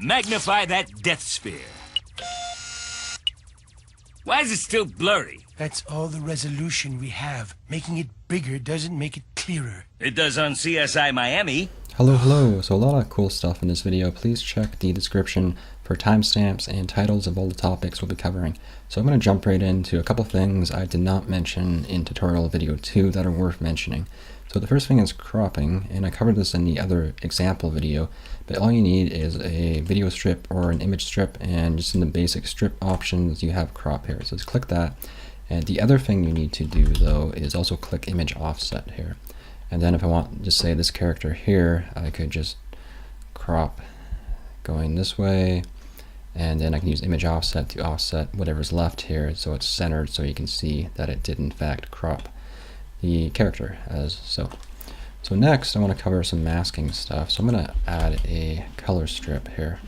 Magnify that death spear. Why is it still blurry? That's all the resolution we have. Making it bigger doesn't make it clearer. It does on CSI Miami. Hello. So a lot of cool stuff in this video. Please check the description for timestamps and titles of all the topics we'll be covering. So I'm going to jump right into a couple things I did not mention in tutorial video 2 that are worth mentioning. So the first thing is cropping, and I covered this in the other example video, but all you need is a video strip or an image strip, and just in the basic strip options you have crop here. So just click that. And the other thing you need to do though is also click image offset here. And then if I want to say this character here, I could just crop going this way, and then I can use image offset to offset whatever's left here so it's centered, so you can see that it did in fact crop the character as so. So next I want to cover some masking stuff. So I'm going to add a color strip here,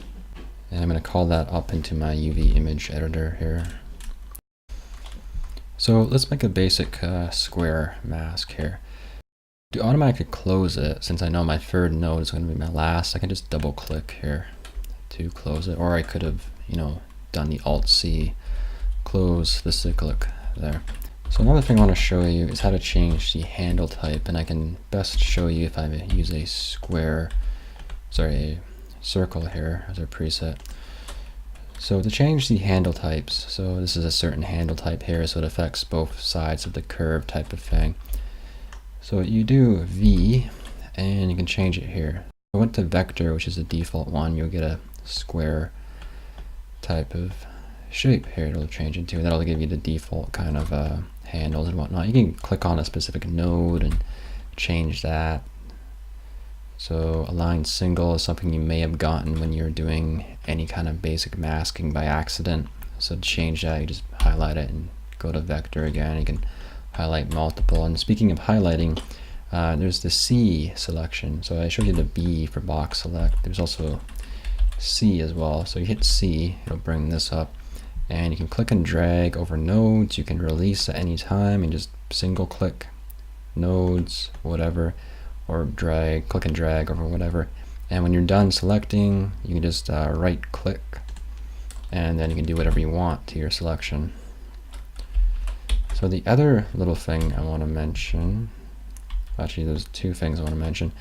and I'm going to call that up into my UV image editor here. So let's make a basic square mask here. To automatically close it, since I know my third node is going to be my last, I can just double click here to close it, or I could have, done the Alt-C, close the cyclic there. So another thing I want to show you is how to change the handle type, and I can best show you if I use a circle here as a preset. So to change the handle types, so this is a certain handle type here, so it affects both sides of the curve type of thing. So you do V, and you can change it here. I went to vector, which is the default one. You'll get a square type of shape here. It'll change into. That'll give you the default kind of handles and whatnot. You can click on a specific node and change that. So align single is something you may have gotten when you're doing any kind of basic masking by accident. So to change that, you just highlight it and go to vector again. You can highlight multiple. And speaking of highlighting, there's the C selection. So I showed you the B for box select. There's also C as well. So you hit C, it'll bring this up, and you can click and drag over nodes. You can release at any time and just single click nodes, whatever, or click and drag over whatever. And when you're done selecting, you can just right click, and then you can do whatever you want to your selection. So the other little thing I want to mention, actually there's two things I want to mention.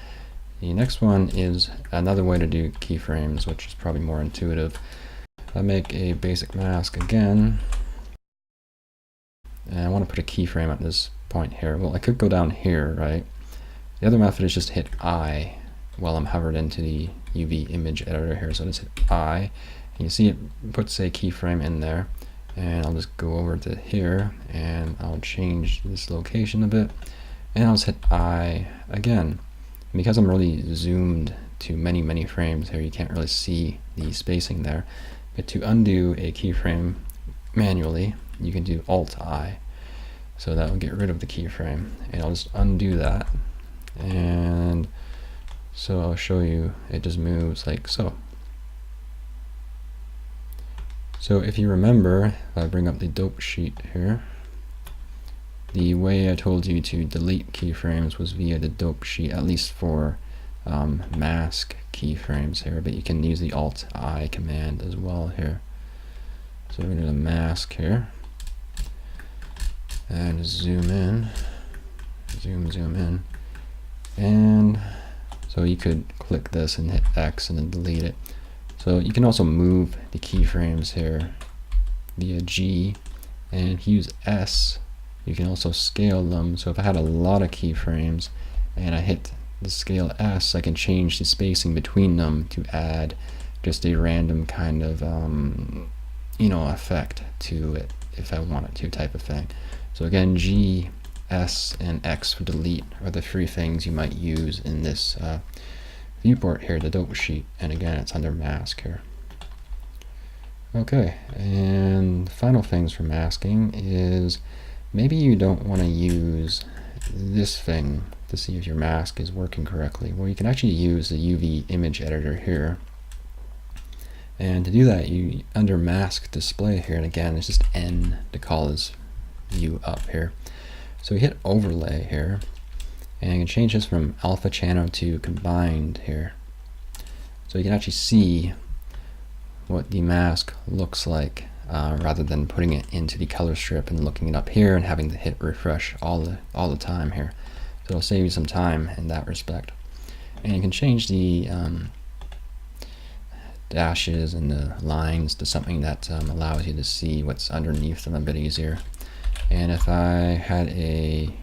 The next one is another way to do keyframes, which is probably more intuitive. I make a basic mask again, and I want to put a keyframe at this point here. Well, I could go down here, right? The other method is just hit I while I'm hovered into the UV image editor here. So just hit I, and you see it puts a keyframe in there. And I'll just go over to here, and I'll change this location a bit, and I'll just hit I again. And because I'm really zoomed to many frames here, you can't really see the spacing there. But to undo a keyframe manually, you can do Alt-I. So that will get rid of the keyframe, and I'll just undo that. And so I'll show you, it just moves like so. So if you remember, if I bring up the dope sheet here, the way I told you to delete keyframes was via the dope sheet, at least for mask keyframes here, but you can use the Alt-I command as well here. So we're going to do the mask here, and zoom in, zoom in, and so you could click this and hit X and then delete it. So you can also move the keyframes here via G, and if you use S, you can also scale them. So if I had a lot of keyframes and I hit the scale S, I can change the spacing between them to add just a random kind of effect to it if I wanted to, type of thing. So again, G, S, and X for delete are the three things you might use in this viewport here, the dope sheet, and again it's under mask here. Okay, and the final things for masking is maybe you don't want to use this thing to see if your mask is working correctly. Well, you can actually use the UV image editor here, and to do that, you under mask display here, and again it's just N to call this view up here. So you hit overlay here, and you can change this from alpha channel to combined here. So you can actually see what the mask looks like rather than putting it into the color strip and looking it up here and having to hit refresh all the time here. So it'll save you some time in that respect. And you can change the dashes and the lines to something that allows you to see what's underneath them a bit easier. And if I had a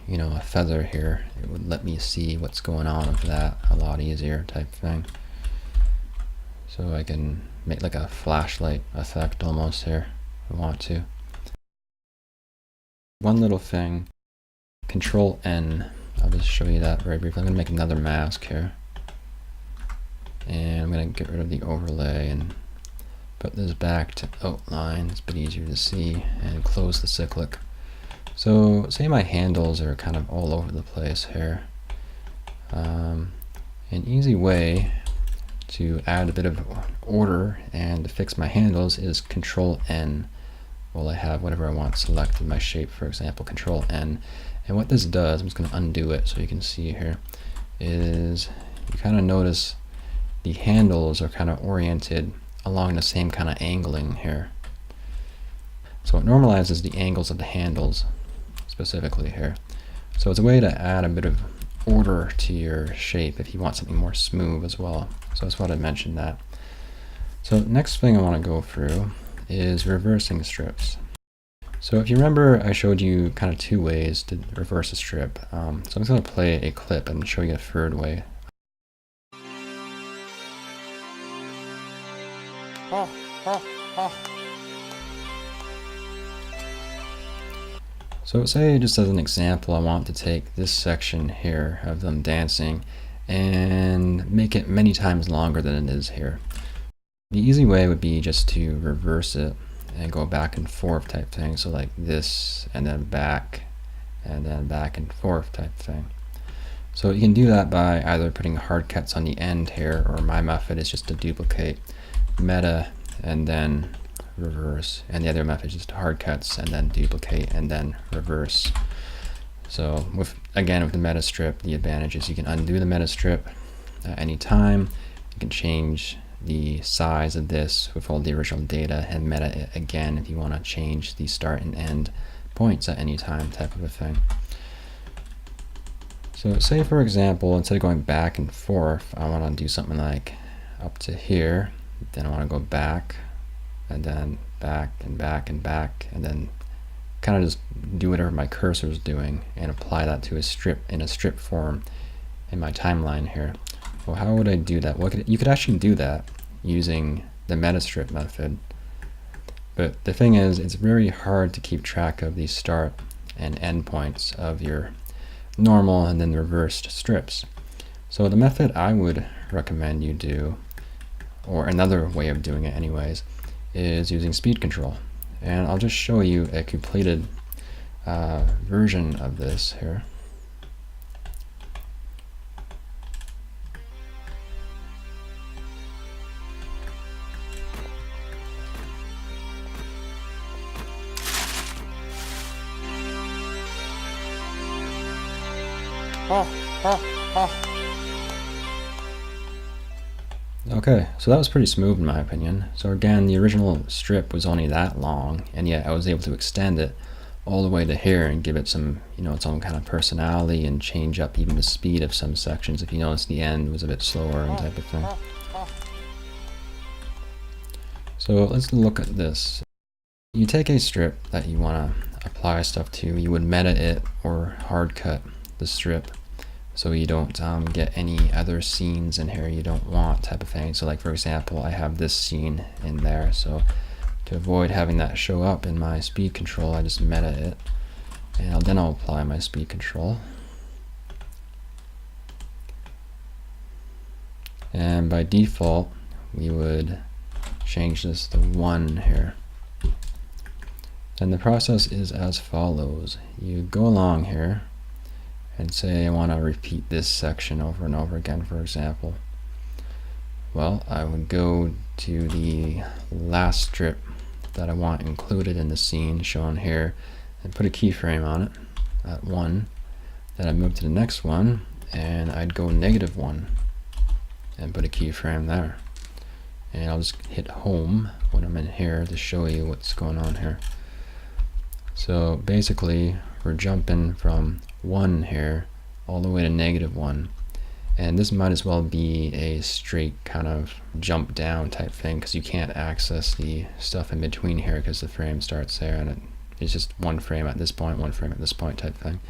feather here, it would let me see what's going on with that a lot easier type thing. So I can make like a flashlight effect almost here if I want to. One little thing, Control N. I'll just show you that very briefly. I'm going to make another mask here. And I'm going to get rid of the overlay and put this back to outline. It's a bit easier to see, and close the cyclic. So say my handles are kind of all over the place here. An easy way to add a bit of order and to fix my handles is Control N. Well, I have whatever I want selected, my shape for example, Control N. And what this does, I'm just going to undo it so you can see here, is you kind of notice the handles are kind of oriented along the same kind of angling here. So it normalizes the angles of the handles specifically here. So it's a way to add a bit of order to your shape if you want something more smooth as well. So that's what I mentioned that. So next thing I want to go through is reversing strips. So if you remember, I showed you kind of two ways to reverse a strip. So I'm just going to play a clip and show you a third way. So say just as an example, I want to take this section here of them dancing and make it many times longer than it is here. The easy way would be just to reverse it and go back and forth type thing. So like this, and then back and forth type thing. So you can do that by either putting hard cuts on the end here, or my method is just to duplicate meta and then reverse, and the other method is to hard cuts and then duplicate and then reverse. So with the meta strip, the advantage is you can undo the meta strip at any time. You can change the size of this with all the original data and meta it again if you want to change the start and end points at any time type of a thing. So say for example, instead of going back and forth, I want to do something like up to here, then I want to go back and then back and back and back, and then kind of just do whatever my cursor is doing and apply that to a strip in a strip form in my timeline here. Well, how would I do that? Well, you could actually do that using the meta strip method, but the thing is, it's very hard to keep track of the start and end points of your normal and then reversed strips. So the method I would recommend you do, or another way of doing it anyways, is using speed control. And I'll just show you a completed version of this here. Okay, so that was pretty smooth in my opinion. So again, the original strip was only that long, and yet I was able to extend it all the way to here and give it some, its own kind of personality and change up even the speed of some sections. If you notice, the end was a bit slower and type of thing. So let's look at this. You take a strip that you want to apply stuff to, you would meta it or hard cut the strip, so you don't get any other scenes in here you don't want type of thing. So like for example, I have this scene in there, so to avoid having that show up in my speed control, I just meta it, and then I'll apply my speed control. And by default, we would change this to 1 here. And the process is as follows. You go along here and say I want to repeat this section over and over again, for example. Well, I would go to the last strip that I want included in the scene shown here and put a keyframe on it at 1. Then I'd move to the next one and I'd go -1 and put a keyframe there. and I'll just hit home when I'm in here to show you what's going on here. So basically we're jumping from 1 here all the way to -1, and this might as well be a straight kind of jump down type thing, because you can't access the stuff in between here because the frame starts there and it's just 1 frame at this point, 1 frame at this point type thing.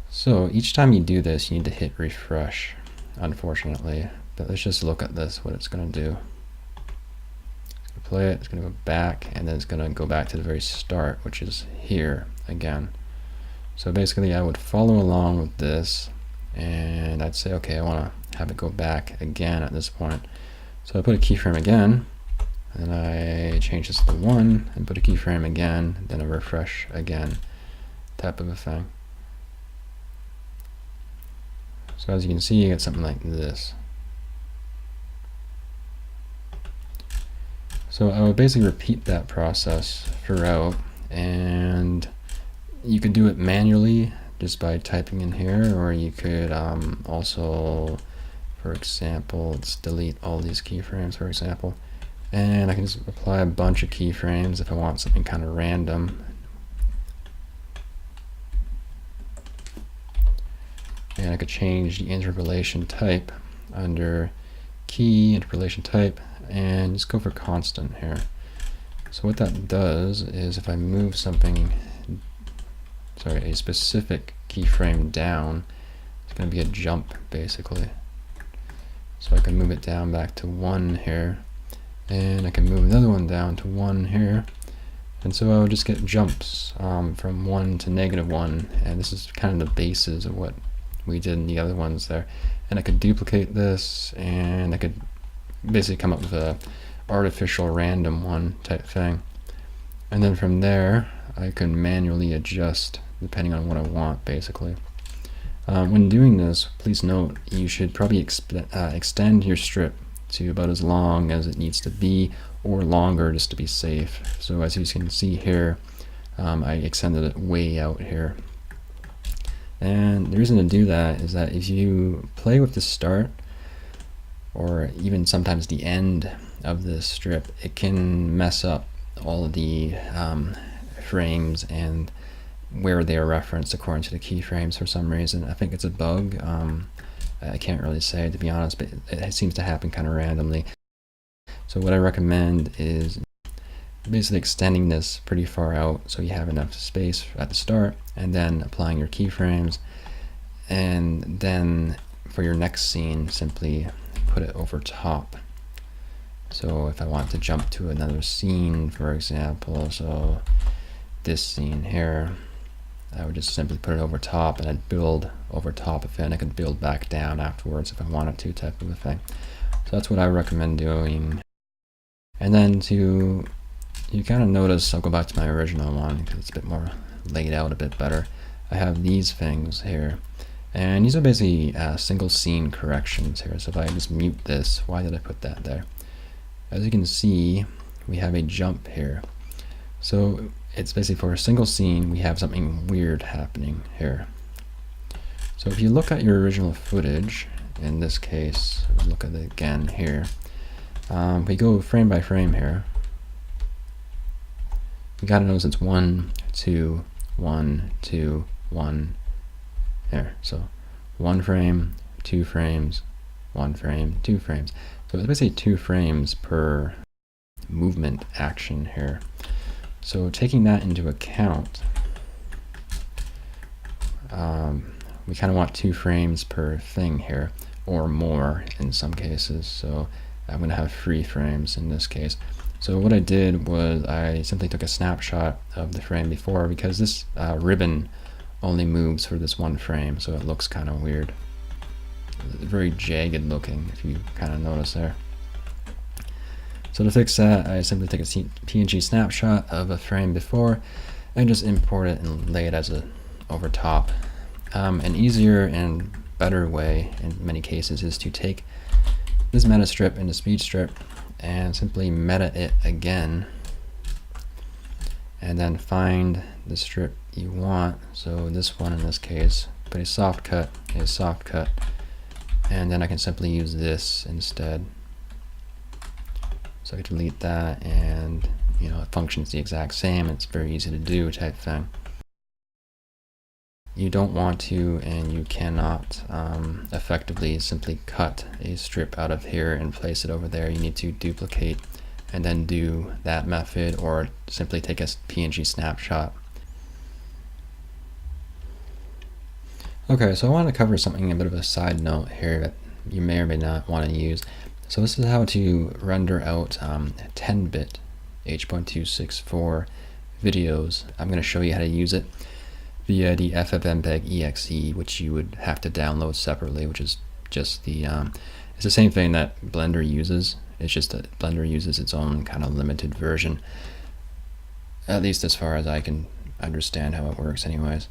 So each time you do this, you need to hit refresh, unfortunately. But let's just look at this, what it's going to do. It's going to play it, it's going to go back, and then it's going to go back to the very start, which is here again. So basically I would follow along with this, and I'd say, okay, I want to have it go back again at this point. So I put a keyframe again, and I change this to 1, and put a keyframe again, then a refresh again, type of a thing. So as you can see, you get something like this. So I would basically repeat that process throughout, and you could do it manually just by typing in here, or you could also, for example, let's delete all these keyframes, for example, and I can just apply a bunch of keyframes if I want something kind of random. And I could change the interpolation type under key, interpolation type, and just go for constant here. So what that does is if I move something, sorry, a specific keyframe down, it's going to be a jump basically. So I can move it down back to 1 here, and I can move another one down to 1 here. And so I would just get jumps from 1 to -1, and this is kind of the basis of what we did in the other ones there. And I could duplicate this, and I could basically come up with a artificial random one type thing. And then from there, I can manually adjust depending on what I want, basically. When doing this, please note, you should probably extend your strip to about as long as it needs to be, or longer, just to be safe. So as you can see here, I extended it way out here. And the reason to do that is that if you play with the start, or even sometimes the end of this strip, it can mess up all of the frames and where they are referenced according to the keyframes for some reason. I think it's a bug. I can't really say, to be honest, but it seems to happen kind of randomly. So what I recommend is basically extending this pretty far out so you have enough space at the start, and then applying your keyframes, and then for your next scene simply put it over top. So if I want to jump to another scene, for example, so this scene here, I would just simply put it over top, and I'd build over top of it, and I could build back down afterwards if I wanted to, type of a thing. So that's what I recommend doing. And then you kind of notice, I'll go back to my original one because it's a bit more laid out, a bit better. I have these things here, and these are basically single scene corrections here. So if I just mute this, why did I put that there? As you can see, we have a jump here. So it's basically for a single scene, we have something weird happening here. So if you look at your original footage, in this case, look at it again here. We go frame by frame here. You gotta notice it's 1, 2, 1, 2, 1 there. So 1 frame, 2 frames, 1 frame, 2 frames. So it's basically 2 frames per movement action here. So taking that into account, we kind of want 2 frames per thing here, or more in some cases. So I'm going to have 3 frames in this case. So what I did was I simply took a snapshot of the frame before, because this ribbon only moves for this 1 frame, so it looks kind of weird. It's very jagged looking, if you kind of notice there. So to fix that, I simply take a PNG snapshot of a frame before and just import it and lay it as a over top. An easier and better way in many cases is to take this meta strip into speed strip and simply meta it again, and then find the strip you want. So this one in this case, put a soft cut, and then I can simply use this instead. So I can delete that, and you know, it functions the exact same. It's very easy to do type thing. You don't want to, and you cannot effectively simply cut a strip out of here and place it over there. You need to duplicate and then do that method, or simply take a PNG snapshot. Okay, so I want to cover something, a bit of a side note here that you may or may not want to use. So this is how to render out 10-bit h.264 videos. I'm going to show you how to use it via the FFmpeg exe, which you would have to download separately, which is just the it's the same thing that Blender uses. It's just that Blender uses its own kind of limited version, at least as far as I can understand how it works anyways.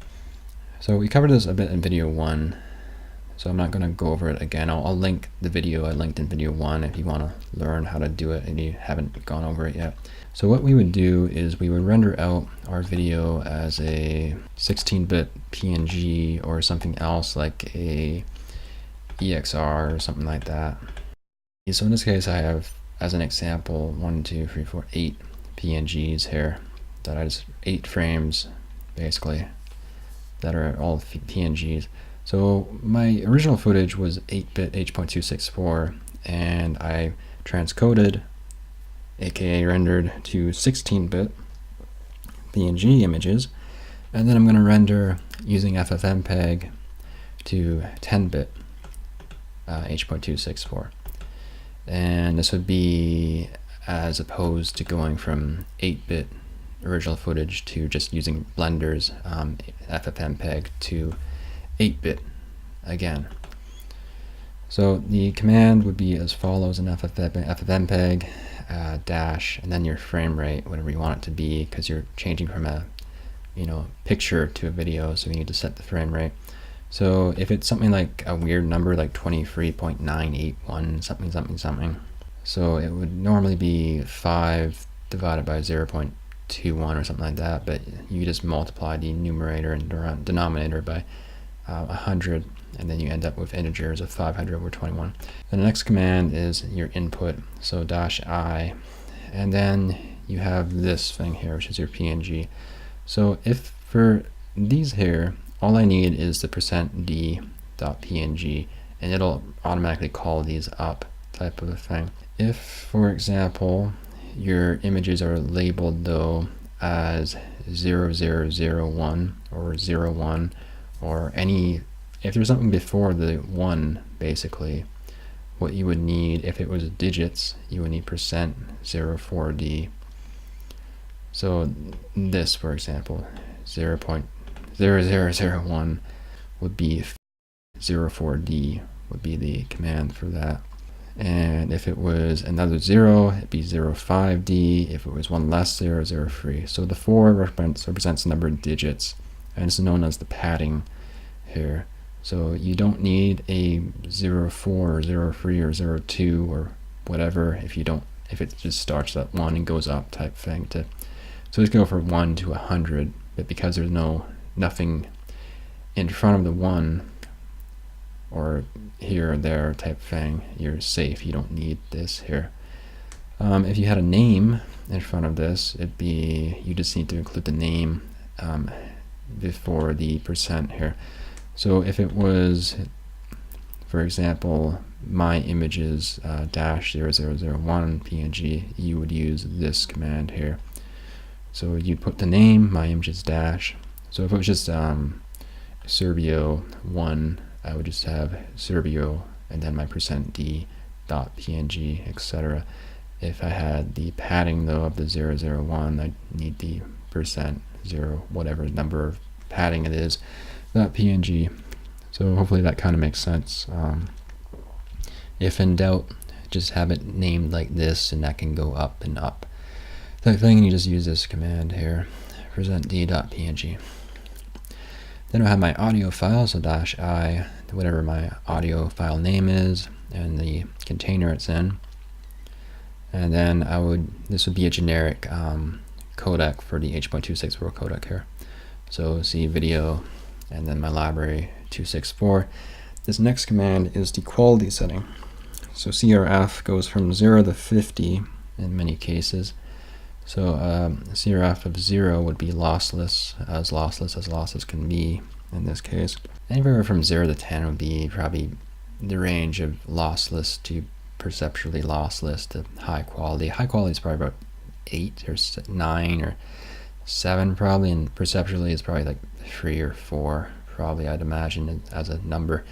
So we covered this a bit in video 1, so I'm not going to go over it again. I'll link the video I linked in video 1 if you want to learn how to do it and you haven't gone over it yet. So what we would do is we would render out our video as a 16-bit PNG or something else like a EXR or something like that. So in this case I have, as an example, 1, 2, 3, 4, 8 PNGs here that I just 8 frames basically that are all PNGs. So my original footage was 8-bit h.264, and I transcoded, aka rendered, to 16-bit PNG images, and then I'm going to render using FFmpeg to 10-bit h.264. And this would be as opposed to going from 8-bit original footage to just using Blender's FFmpeg to 8-bit again. So the command would be as follows in FFmpeg dash and then your frame rate, whatever you want it to be, because you're changing from a picture to a video, so you need to set the frame rate. So if it's something like a weird number like 23.981 something something something, so it would normally be 5 divided by 0.21 or something like that, but you just multiply the numerator and denominator by 100, and then you end up with integers of 500 over 21. And the next command is your input, so -i, and then you have this thing here, which is your PNG. So if for these here, all I need is the %d.png, and it'll automatically call these up, type of a thing. If, for example, your images are labeled though as 0001 or 01, or any, if there's something before the 1, basically, what you would need, if it was digits, you would need %04d. So this, for example, 0.0001 would be 04d would be the command for that. And if it was another 0, it'd be 05d. If it was one less 0, 03. So the 4 represents the number of digits, and it's known as the padding here. So you don't need a 04 or 03 or 02 or whatever if it just starts at 1 and goes up type thing. So let's go from 1 to 100, but because there's nothing in front of the 1 or here or there type thing, you're safe. You don't need this here. If you had a name in front of this, you just need to include the name before the % here. So if it was, for example, my images -0001 PNG, you would use this command here. So you put the name, my images dash. So if it was just Serbio1, I would just have Serbio and then my %d.png, etc. If I had the padding though of the 001, I need the %0, whatever number of padding it is, .png. So hopefully that kind of makes sense. If in doubt, just have it named like this, and that can go up and up. That thing, and you just use this command here, %d.png. Then I have my audio file, so -i, whatever my audio file name is, and the container it's in. And then this would be a generic codec for the h.264 codec here. So see video, and then my library 264. This next command is the quality setting. So CRF goes from 0 to 50 in many cases. So CRF of 0 would be lossless as lossless can be in this case. Anywhere from 0 to 10 would be probably the range of lossless to perceptually lossless to high quality. High quality is probably about 8 or 9 or 7 probably, and perceptually is probably like 3 or 4 probably, I'd imagine, as a number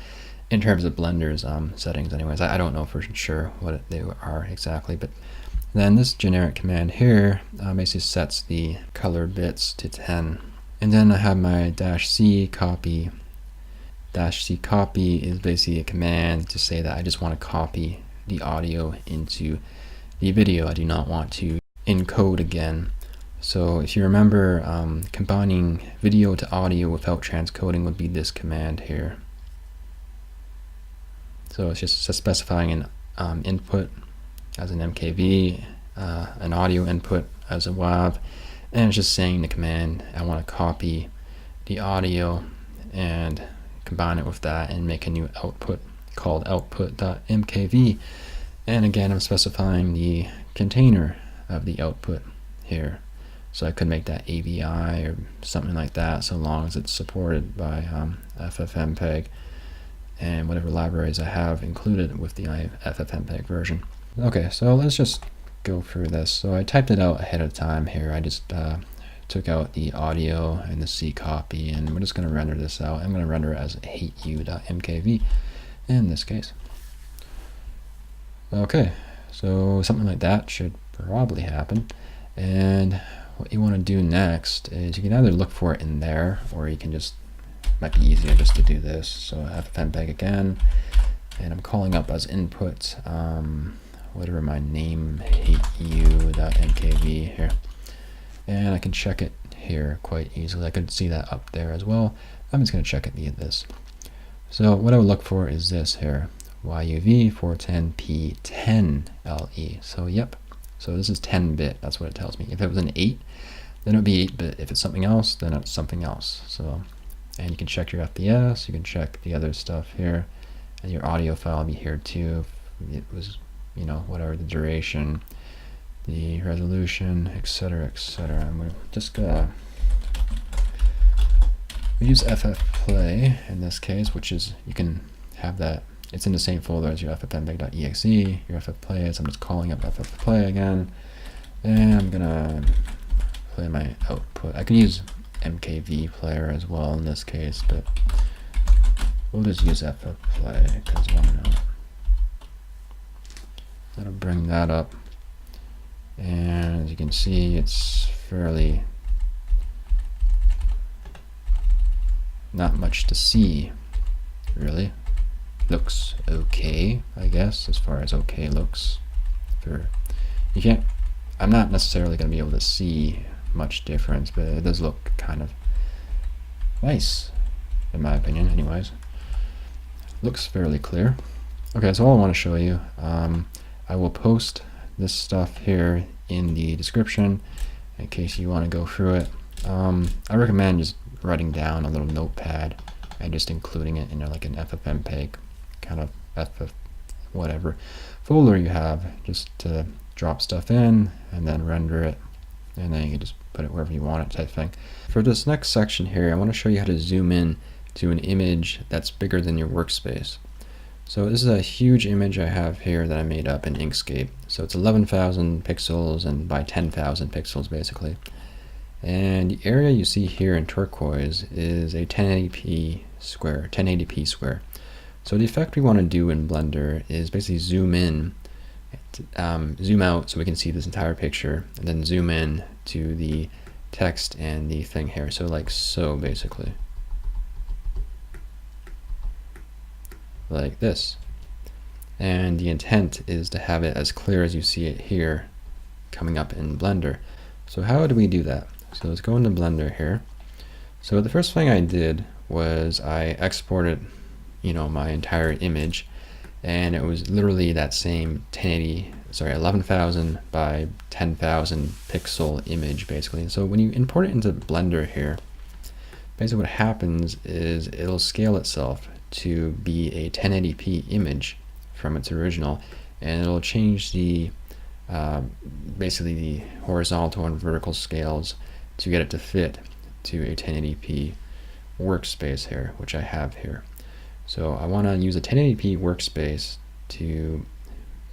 in terms of Blender's settings anyways. I don't know for sure what they are exactly, but then this generic command here basically sets the color bits to 10. And then I have my -c copy. -c copy is basically a command to say that I just want to copy the audio into the video. I do not want to encode again. So if you remember, combining video to audio without transcoding would be this command here. So it's just specifying an input as an MKV, an audio input as a WAV, and it's just saying the command, I want to copy the audio and combine it with that and make a new output called output.mkv. And again, I'm specifying the container of the output here. So I could make that AVI or something like that, so long as it's supported by FFmpeg and whatever libraries I have included with the FFmpeg version. Okay, so let's just go through this. So I typed it out ahead of time here. I just took out the audio and the C copy, and we're just going to render this out. I'm going to render it as h.264.mkv in this case. Okay, so something like that should probably happen. And what you want to do next is you can either look for it in there, or you can just, might be easier just to do this. So FFmpeg again, and I'm calling up as input whatever my name h.264.mkv here, and I can check it here quite easily. I could see that up there as well. I'm just going to check it via this. So what I would look for is this here, YUV 410p10LE. So yep, so this is 10-bit. That's what it tells me. If it was an 8, then it would be 8-bit. If it's something else, then it's something else. So, and you can check your FPS. You can check the other stuff here, and your audio file will be here too. If it was, you know, whatever the duration, the resolution, etc., etc. And we're just gonna use FFplay in this case, which is, you can have that. It's in the same folder as your FFmpeg.exe, your FFplay. So I'm just calling up FFplay again, and I'm gonna play my output. I could use MKV player as well in this case, but we'll just use FFplay because why not? That'll bring that up, and as you can see, it's fairly not much to see, really. Looks okay, I guess, as far as okay looks. You can't, I'm not necessarily going to be able to see much difference, but it does look kind of nice, in my opinion, anyways. Looks fairly clear. Okay, so all I want to show you, I will post this stuff here in the description in case you want to go through it. I recommend just writing down a little notepad and just including it in like an FFmpeg kind of whatever folder you have, just to drop stuff in and then render it, and then you can just put it wherever you want it type thing. For this next section here, I want to show you how to zoom in to an image that's bigger than your workspace. So this is a huge image I have here that I made up in Inkscape. So it's 11,000 pixels and by 10,000 pixels basically. And the area you see here in turquoise is a 1080p square. So the effect we want to do in Blender is basically zoom in, zoom out so we can see this entire picture, and then zoom in to the text and the thing here. So like so basically. Like this. And the intent is to have it as clear as you see it here coming up in Blender. So how do we do that? So let's go into Blender here. So the first thing I did was I exported, you know, my entire image, and it was literally that same 11,000 by 10,000 pixel image basically. And so when you import it into Blender here, basically what happens is it'll scale itself to be a 1080p image from its original, and it'll change the basically the horizontal and vertical scales to get it to fit to a 1080p workspace here, which I have here. So I want to use a 1080p workspace to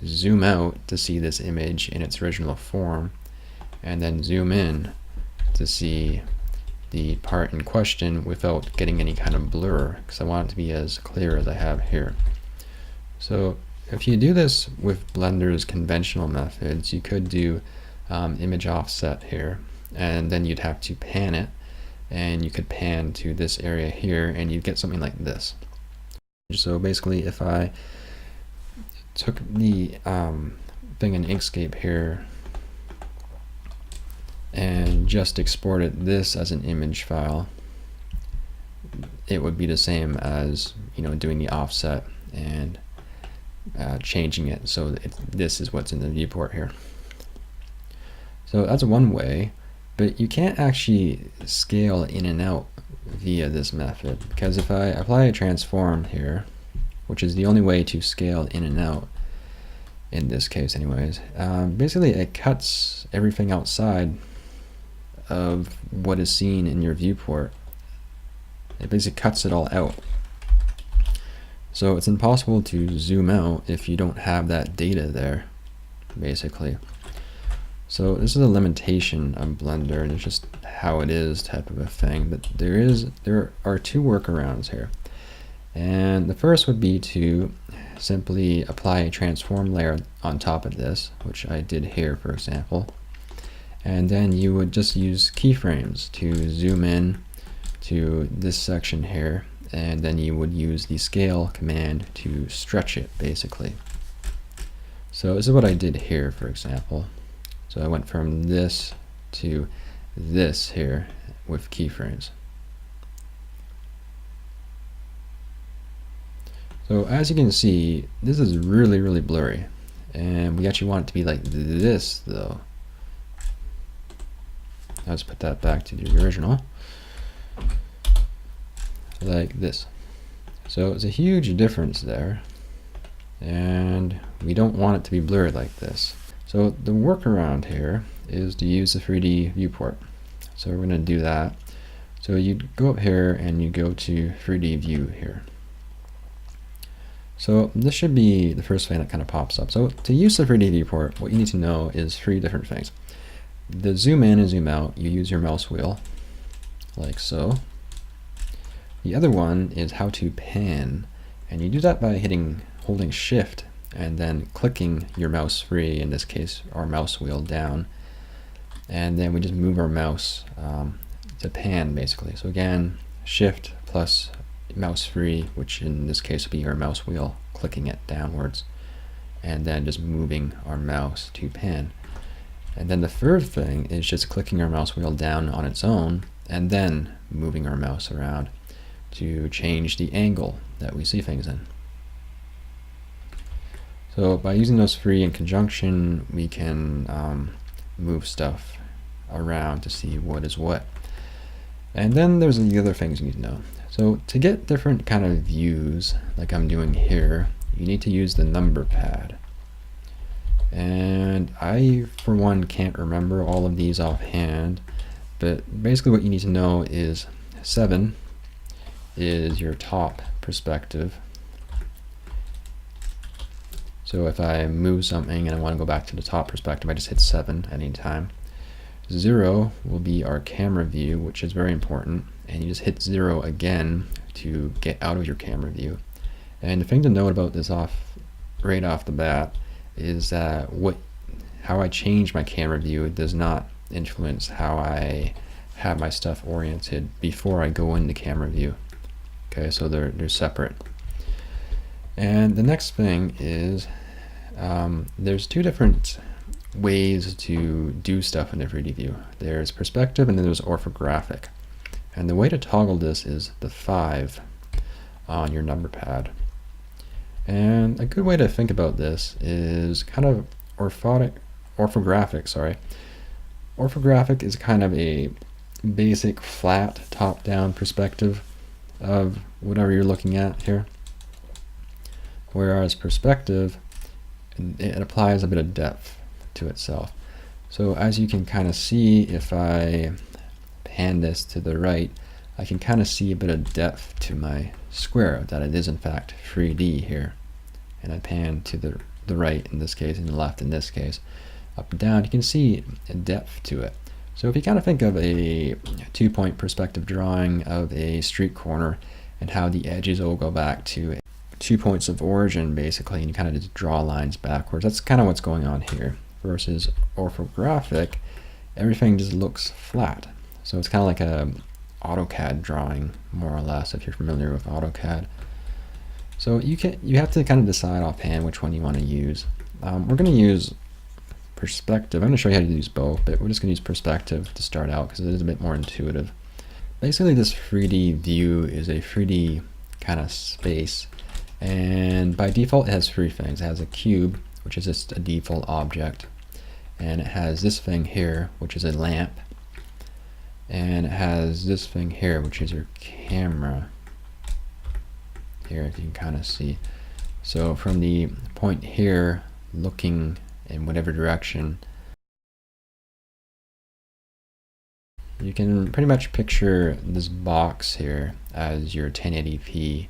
zoom out to see this image in its original form, and then zoom in to see the part in question without getting any kind of blur, because I want it to be as clear as I have here. So if you do this with Blender's conventional methods, you could do image offset here, and then you'd have to pan it, and you could pan to this area here, and you'd get something like this. So basically, if I took the thing in Inkscape here and just exported this as an image file, it would be the same as, you know, doing the offset and changing it so that this is what's in the viewport here. So that's one way, but you can't actually scale in and out via this method, because if I apply a transform here, which is the only way to scale in and out in this case anyways, basically it cuts everything outside of what is seen in your viewport. It basically cuts it all out. So it's impossible to zoom out if you don't have that data there, basically. So this is a limitation of Blender, and it's just how it is type of a thing. But there are two workarounds here. And the first would be to simply apply a transform layer on top of this, which I did here, for example. And then you would just use keyframes to zoom in to this section here, and then you would use the scale command to stretch it, basically. So this is what I did here, for example. So I went from this to this here with keyframes. So as you can see, this is really, really blurry, and we actually want it to be like this, though. Let's put that back to the original, like this. So it's a huge difference there, and we don't want it to be blurred like this. So the workaround here is to use the 3D viewport. So we're going to do that. So you go up here and you go to 3D view here. So this should be the first thing that kind of pops up. So to use the 3D viewport, what you need to know is three different things. The zoom in and zoom out, you use your mouse wheel, like so. The other one is how to pan, and you do that by holding shift and then clicking your mouse free, in this case our mouse wheel down, and then we just move our mouse to pan, basically. So again, shift plus mouse free, which in this case would be our mouse wheel, clicking it downwards, and then just moving our mouse to pan. And then the third thing is just clicking our mouse wheel down on its own and then moving our mouse around to change the angle that we see things in. So by using those three in conjunction, we can move stuff around to see what is what. And then there's the other things you need to know. So to get different kind of views, like I'm doing here, you need to use the number pad. And I, for one, can't remember all of these offhand, but basically what you need to know is 7 is your top perspective. So if I move something and I want to go back to the top perspective, I just hit 7 at any time. 0 will be our camera view, which is very important, and you just hit 0 again to get out of your camera view. And the thing to note about this right off the bat is that how I change my camera view does not influence how I have my stuff oriented before I go into camera view. Okay, so they're separate. And the next thing is there's two different ways to do stuff in the 3D view. There's perspective and then there's orthographic. And the way to toggle this is the 5 on your number pad. And a good way to think about this is kind of orthographic, sorry. Orthographic is kind of a basic flat top-down perspective of whatever you're looking at here. Whereas perspective, it applies a bit of depth to itself. So as you can kind of see, if I pan this to the right, I can kind of see a bit of depth to my square, that it is in fact 3D here. And I pan to the right in this case, and the left in this case, up and down, you can see a depth to it. So if you kind of think of a 2-point perspective drawing of a street corner and how the edges all go back to 2 points of origin basically, and you kind of just draw lines backwards, that's kind of what's going on here. Versus orthographic, everything just looks flat. So it's kind of like a AutoCAD drawing, more or less, if you're familiar with AutoCAD. So you have to kind of decide offhand which one you want to use. We're going to use perspective. I'm going to show you how to use both, but we're just going to use perspective to start out because it is a bit more intuitive. Basically, this 3D view is a 3D kind of space, and by default it has 3 things. It has a cube, which is just a default object, and it has this thing here, which is a lamp, and it has this thing here, which is your camera here, if you can kind of see. So from the point here, looking in whatever direction, you can pretty much picture this box here as your 1080p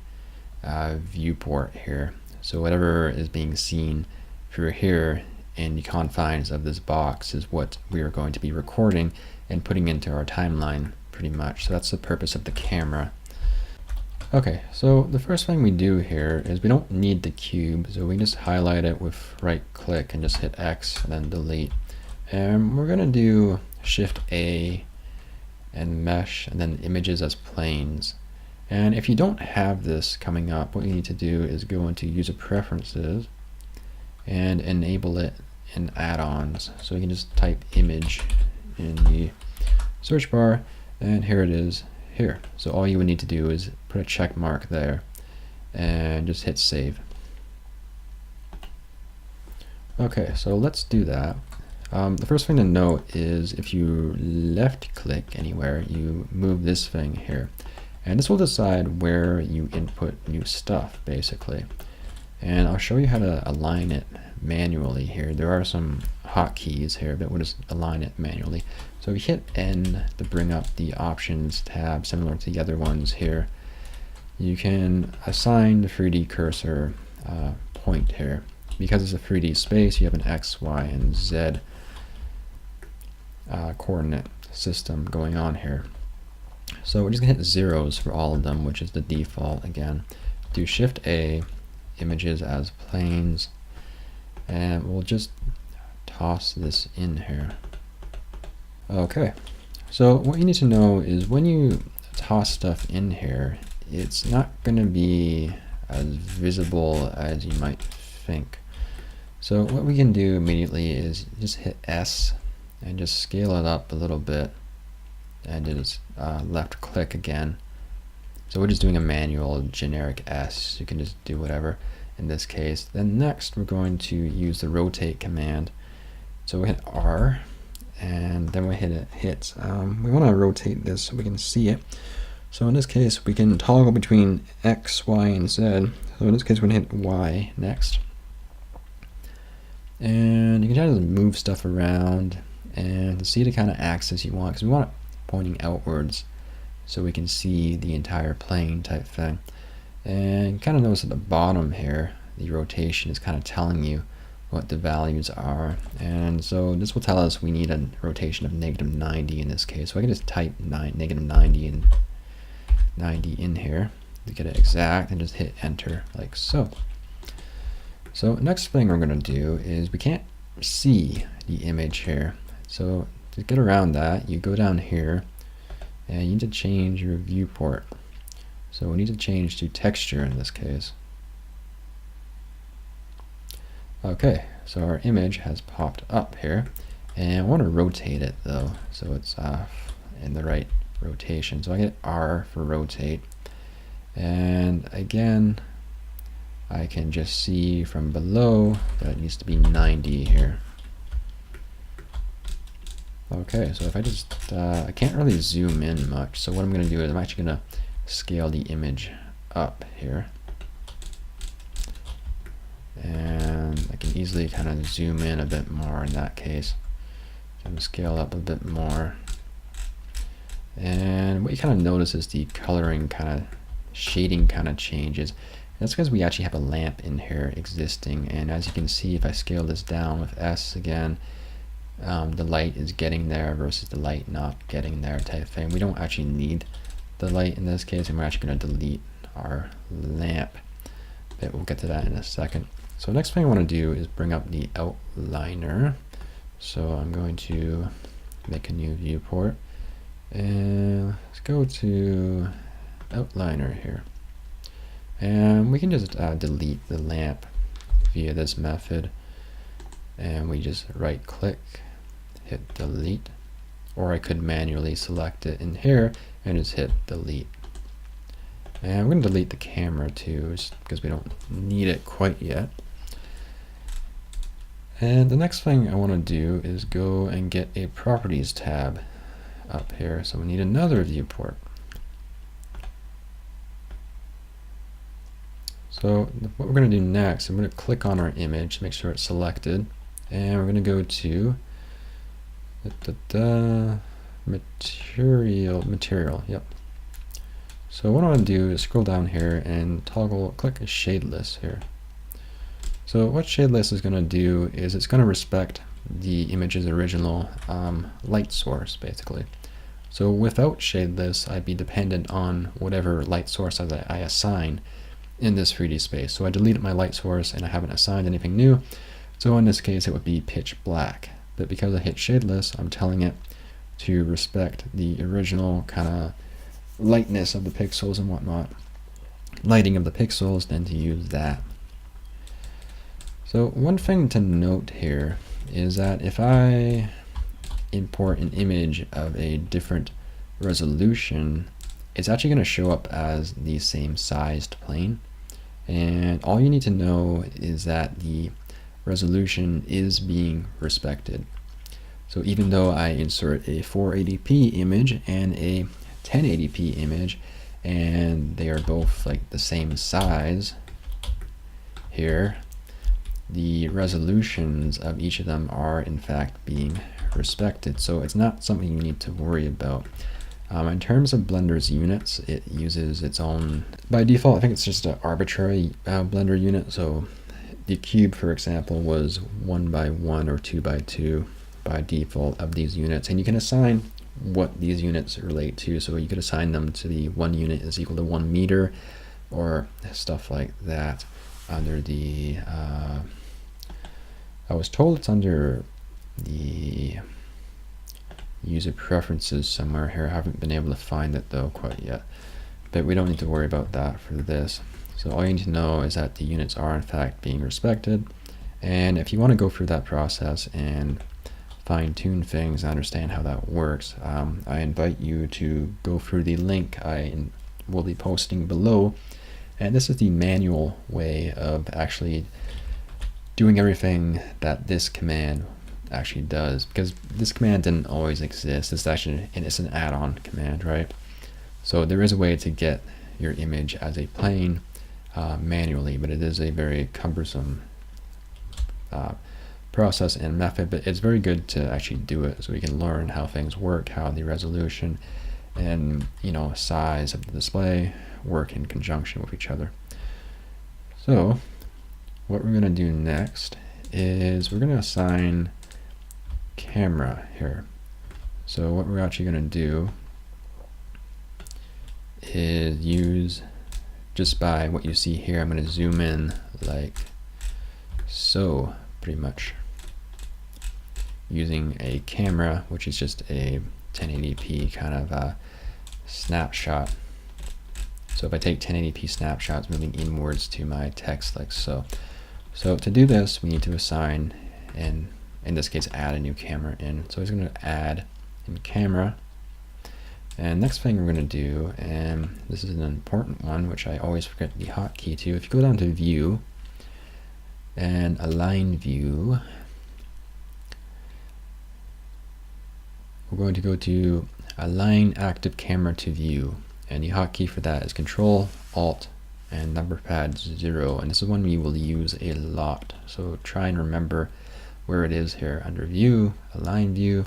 viewport here. So whatever is being seen through here in the confines of this box is what we are going to be recording and putting into our timeline pretty much. So that's the purpose of the camera. Okay, so the first thing we do here is we don't need the cube, so we just highlight it with right click and just hit X and then delete. And we're gonna do Shift A and mesh and then images as planes. And if you don't have this coming up, what you need to do is go into user preferences and enable it in add-ons. So you can just type image in the search bar, and here it is here. So all you would need to do is put a check mark there and just hit save. Okay, so let's do that. The first thing to note is if you left click anywhere, you move this thing here, and this will decide where you input new stuff basically. And I'll show you how to align it manually here. There are some hotkeys here, but we'll just align it manually. So we hit N to bring up the options tab, similar to the other ones here. You can assign the 3D cursor point here. Because it's a 3D space, you have an X, Y, and Z coordinate system going on here. So we're just gonna hit zeros for all of them, which is the default again. Do Shift A, images as planes, and we'll just toss this in here. Okay, so what you need to know is when you toss stuff in here, it's not going to be as visible as you might think. So what we can do immediately is just hit S and just scale it up a little bit, and just left click again. So we're just doing a manual generic S. You can just do whatever in this case. Then next we're going to use the rotate command. So we hit R, and then we hit we want to rotate this so we can see it. So in this case we can toggle between X, Y, and Z. So in this case we're going to hit Y next. And you can kind of move stuff around and see the kind of axis you want, because we want it pointing outwards so we can see the entire plane type thing. And you kind of notice at the bottom here, the rotation is kind of telling you what the values are. And so this will tell us we need a rotation of -90 in this case. So I can just type -90 and 90 in here to get it exact and just hit enter like so. So next thing we're going to do is we can't see the image here. So to get around that, you go down here and you need to change your viewport. So we need to change to texture in this case. Okay, so our image has popped up here, and I want to rotate it though, so it's in the right rotation. So I get R for rotate, and again I can just see from below that it needs to be 90 here. Okay, so if I just I can't really zoom in much, so what I'm going to do is I'm actually going to scale the image up here, and and I can easily kind of zoom in a bit more in that case. I'm gonna scale up a bit more. And what you kind of notice is the coloring kind of shading kind of changes. That's because we actually have a lamp in here existing, and as you can see, if I scale this down with S again, the light is getting there versus the light not getting there type thing. We don't actually need the light in this case, and we're actually going to delete our lamp. But we'll get to that in a second. So next thing I want to do is bring up the outliner. So I'm going to make a new viewport, and let's go to outliner here. And we can just delete the lamp via this method, and we just right click, hit delete, or I could manually select it in here and just hit delete. And I'm going to delete the camera too, just because we don't need it quite yet. And the next thing I want to do is go and get a properties tab up here. So we need another viewport. So what we're going to do next, I'm going to click on our image, make sure it's selected, and we're going to go to material, yep. So what I want to do is scroll down here and click shadeless here. So what shadeless is going to do is it's going to respect the image's original light source, basically. So without shadeless, I'd be dependent on whatever light source I assign in this 3D space. So I deleted my light source and I haven't assigned anything new. So in this case, it would be pitch black. But because I hit shadeless, I'm telling it to respect the original kind of lightness of the pixels and whatnot, lighting of the pixels, then to use that. So one thing to note here is that if I import an image of a different resolution, it's actually going to show up as the same sized plane. And all you need to know is that the resolution is being respected. So even though I insert a 480p image and a 1080p image, and they are both like the same size here, the resolutions of each of them are in fact being respected. So it's not something you need to worry about. In terms of Blender's units, it uses its own, by default, I think it's just an arbitrary Blender unit. So the cube, for example, was 1x1 or 2x2 by default of these units, and you can assign what these units relate to. So you could assign them to the 1 unit is equal to 1 meter or stuff like that. Under the, I was told it's under the user preferences somewhere here. I haven't been able to find it though quite yet, but we don't need to worry about that for this. So all you need to know is that the units are in fact being respected, and if you want to go through that process and fine-tune things and understand how that works, I invite you to go through the link I will be posting below, and this is the manual way of actually doing everything that this command actually does, because this command didn't always exist. It's actually, and it's an add-on command, right? So there is a way to get your image as a plane manually, but it is a very cumbersome process and method, but it's very good to actually do it so we can learn how things work, how the resolution and size of the display work in conjunction with each other. So what we're going to do next is we're going to assign camera here. So what we're actually going to do is use, just by what you see here, I'm going to zoom in like so, pretty much, using a camera, which is just a 1080p kind of a snapshot. So if I take 1080p snapshots moving inwards to my text like so. So to do this, we need to assign, and in this case add a new camera in. So it's going to add in camera. And next thing we're going to do, and this is an important one which I always forget the hotkey to, if you go down to view and align view, we're going to go to align active camera to view, and the hotkey for that is Control Alt and number pad 0, and this is one we will use a lot. So try and remember where it is here under view, align view,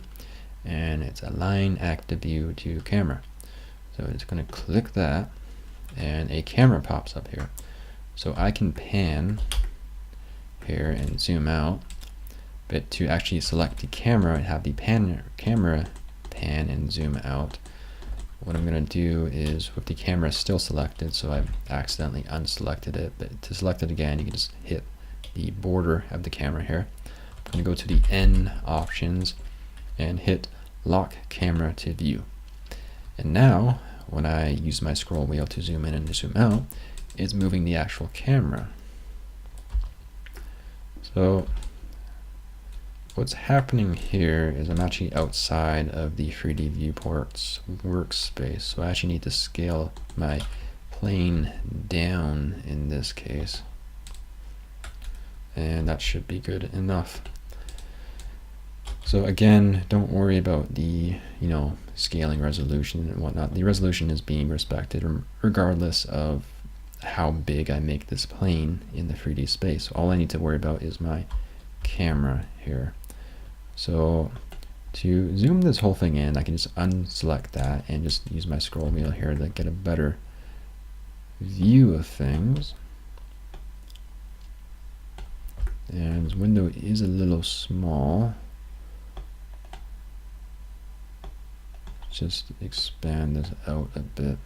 and it's align active view to camera. So it's going to click that, and a camera pops up here. So I can pan here and zoom out, but to actually select the camera and have the camera pan and zoom out, what I'm going to do is, with the camera still selected, so I've accidentally unselected it, but to select it again, you can just hit the border of the camera here. I'm going to go to the N options and hit lock camera to view. And now, when I use my scroll wheel to zoom in and zoom out, it's moving the actual camera. So what's happening here is I'm actually outside of the 3d-viewport's workspace, so I actually need to scale my plane down in this case, and that should be good enough. So again, don't worry about the scaling resolution and whatnot. The resolution is being respected regardless of how big I make this plane in the 3D space. All I need to worry about is my camera here. So to zoom this whole thing in, I can just unselect that and just use my scroll wheel here to get a better view of things. And this window is a little small. Just expand this out a bit.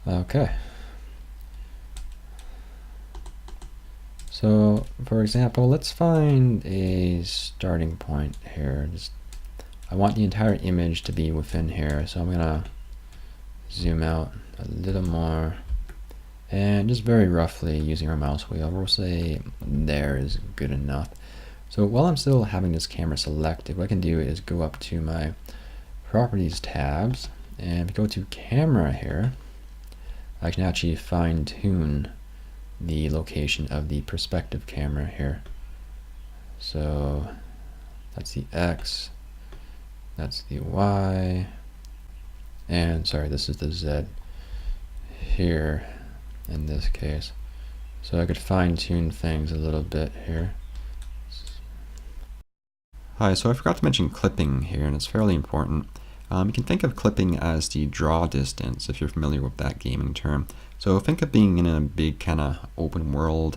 Okay. So, for example, let's find a starting point here. I want the entire image to be within here, so I'm gonna zoom out a little more, and just very roughly using our mouse wheel, we'll say there is good enough. So while I'm still having this camera selected, what I can do is go up to my properties tabs, and if you go to camera here, I can actually fine tune the location of the perspective camera here. So that's the X, that's the Y, and sorry, this is the Z here in this case. So I could fine tune things a little bit here. Hi, so I forgot to mention clipping here, and it's fairly important. You can think of clipping as the draw distance, if you're familiar with that gaming term. So think of being in a big kind of open world,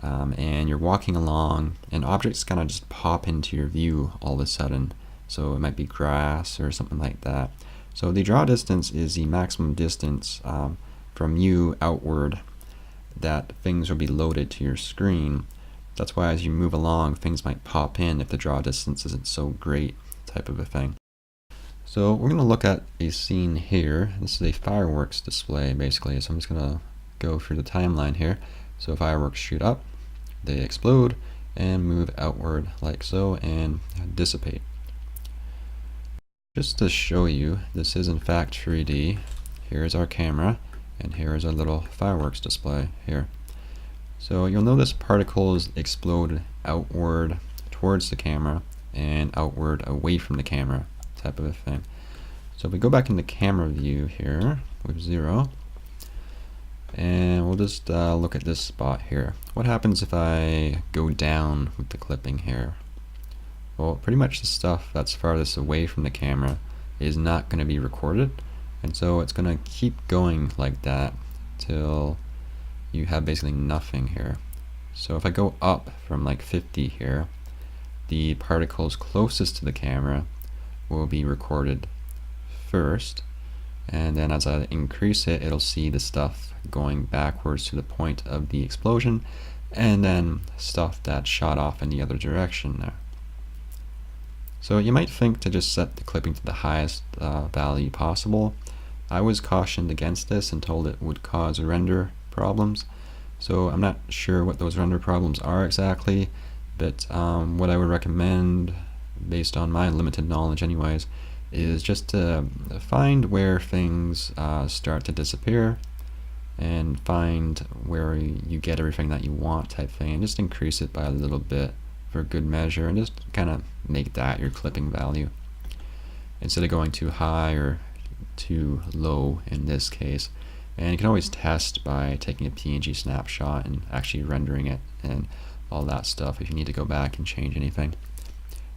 and you're walking along, and objects kind of just pop into your view all of a sudden. So it might be grass or something like that. So the draw distance is the maximum distance from you outward that things will be loaded to your screen. That's why as you move along, things might pop in if the draw distance isn't so great, type of a thing. So we're going to look at a scene here. This is a fireworks display basically, so I'm just going to go through the timeline here. So fireworks shoot up, they explode, and move outward like so, and dissipate. Just to show you, this is in fact 3D. Here's our camera, and here's our little fireworks display here. So you'll notice particles explode outward towards the camera and outward away from the camera, type of a thing. So if we go back in the camera view here with 0, and we'll just look at this spot here. What happens if I go down with the clipping here? Well, pretty much the stuff that's farthest away from the camera is not going to be recorded, and so it's going to keep going like that till you have basically nothing here. So if I go up from like 50 here, the particles closest to the camera will be recorded first, and then as I increase it, it'll see the stuff going backwards to the point of the explosion, and then stuff that shot off in the other direction there. So you might think to just set the clipping to the highest value possible. I was cautioned against this and told it would cause render problems. So I'm not sure what those render problems are exactly, but what I would recommend, based on my limited knowledge anyways, is just to find where things start to disappear and find where you get everything that you want type thing, and just increase it by a little bit for good measure, and just kind of make that your clipping value instead of going too high or too low in this case. And you can always test by taking a PNG snapshot and actually rendering it and all that stuff if you need to go back and change anything.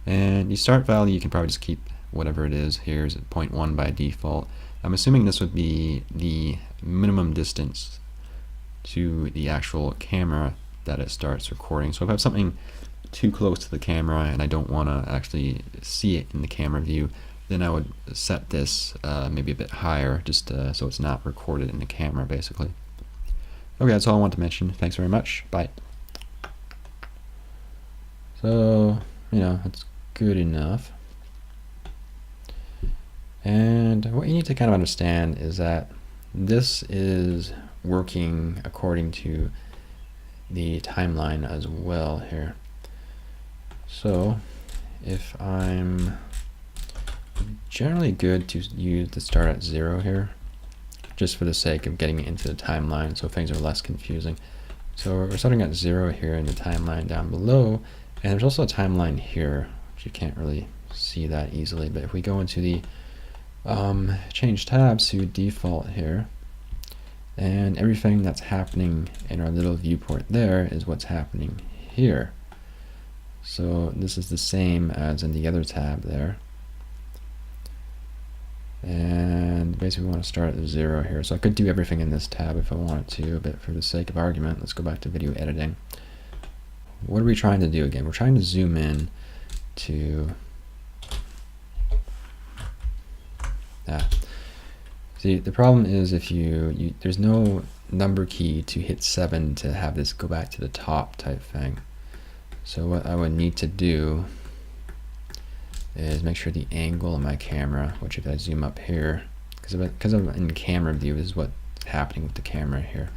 And the start value, you can probably just keep whatever it is. Here's at 0.1 by default. I'm assuming this would be the minimum distance to the actual camera that it starts recording. So if I have something too close to the camera and I don't want to actually see it in the camera view, then I would set this maybe a bit higher, just so it's not recorded in the camera, basically. Okay, that's all I want to mention. Thanks very much. Bye. So, that's good enough. And what you need to kind of understand is that this is working according to the timeline as well here. So if I'm generally good to use the start at 0 here, just for the sake of getting into the timeline so things are less confusing. So we're starting at 0 here in the timeline down below, and there's also a timeline here, which you can't really see that easily, but if we go into the change tabs to default here, and everything that's happening in our little viewport there is what's happening here. So this is the same as in the other tab there. And basically we want to start at 0 here. So I could do everything in this tab if I wanted to, but for the sake of argument, let's go back to video editing. What are we trying to do again? We're trying to zoom in to See, the problem is if there's no number key to hit 7 to have this go back to the top type thing. So what I would need to do is make sure the angle of my camera, which if I zoom up here, because I'm in camera view, is what's happening with the camera here.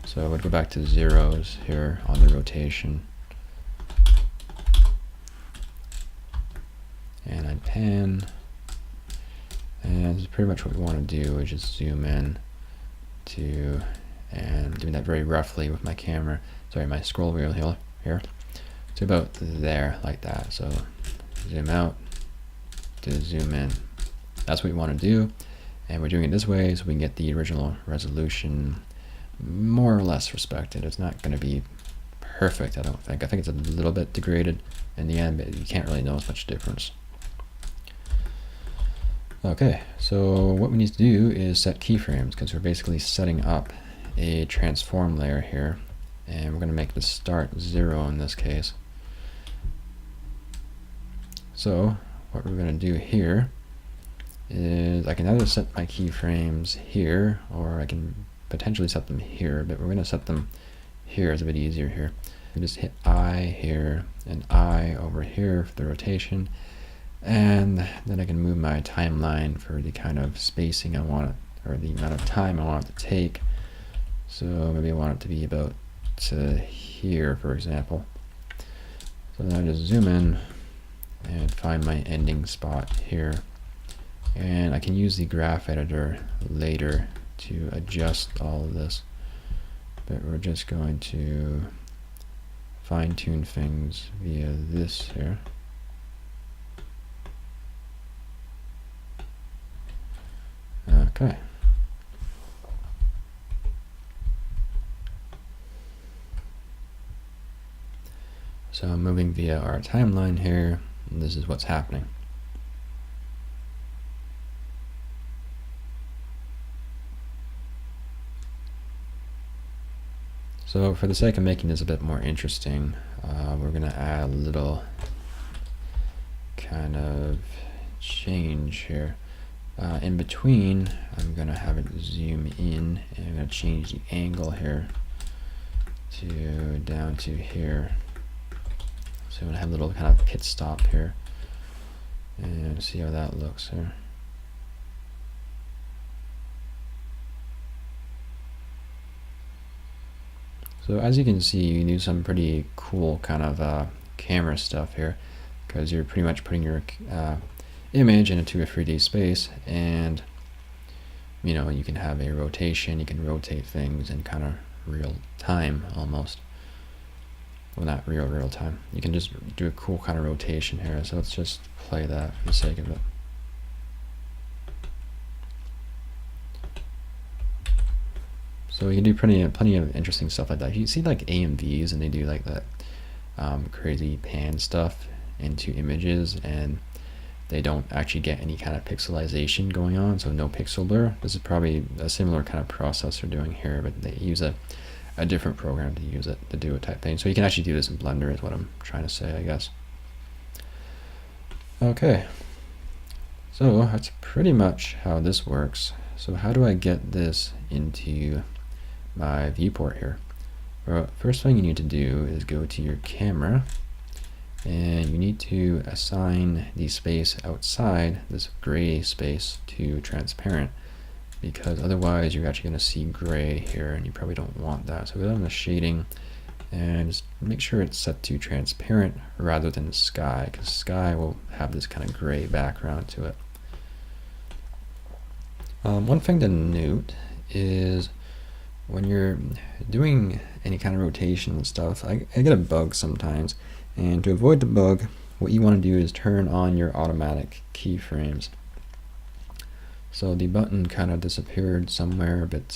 So I would go back to zeros here on the rotation. And I'd pan. And pretty much what we want to do is just zoom in to, and doing that very roughly with my camera, my scroll wheel here, to about there, like that. So zoom out to zoom in. That's what we want to do, and we're doing it this way so we can get the original resolution more or less respected. It's not going to be perfect, I don't think. I think it's a little bit degraded in the end, but you can't really notice much difference. Okay, so what we need to do is set keyframes, because we're basically setting up a transform layer here, and we're going to make the start 0 in this case. So what we're going to do here is I can either set my keyframes here, or I can potentially set them here, but we're going to set them here. It's a bit easier here. We just hit I here and I over here for the rotation. And then I can move my timeline for the kind of spacing I want it, or the amount of time I want it to take. So maybe I want it to be about here, for example. So then I just zoom in and find my ending spot here. And I can use the graph editor later to adjust all of this. But we're just going to fine-tune things via this here. Okay. So I'm moving via our timeline here, and this is what's happening. So for the sake of making this a bit more interesting, we're going to add a little kind of change here. In between, I'm going to have it zoom in, and I'm going to change the angle here to down to here. So I'm going to have a little kind of pit stop here, and see how that looks here. So as you can see, you can do some pretty cool kind of camera stuff here, because you're pretty much putting your image into a 3D space, and you can have a rotation, you can rotate things in kind of real time almost. well, not real time. You can just do a cool kind of rotation here. So let's just play that for the sake of it. So you can do plenty of interesting stuff like that. You see like AMVs, and they do like that crazy pan stuff into images, and they don't actually get any kind of pixelization going on, so no pixel blur. This is probably a similar kind of process they're doing here, but they use a different program to use it to do it type thing. So you can actually do this in Blender is what I'm trying to say, I guess. Okay, so that's pretty much how this works. So how do I get this into my viewport here? Well, first thing you need to do is go to your camera, and you need to assign the space outside this gray space to transparent, because otherwise you're actually going to see gray here, and you probably don't want that. So go down to shading and just make sure it's set to transparent rather than sky, because sky will have this kind of gray background to it. One thing to note is when you're doing any kind of rotation and stuff, I get a bug sometimes, and to avoid the bug, what you want to do is turn on your automatic keyframes. So the button kind of disappeared somewhere, but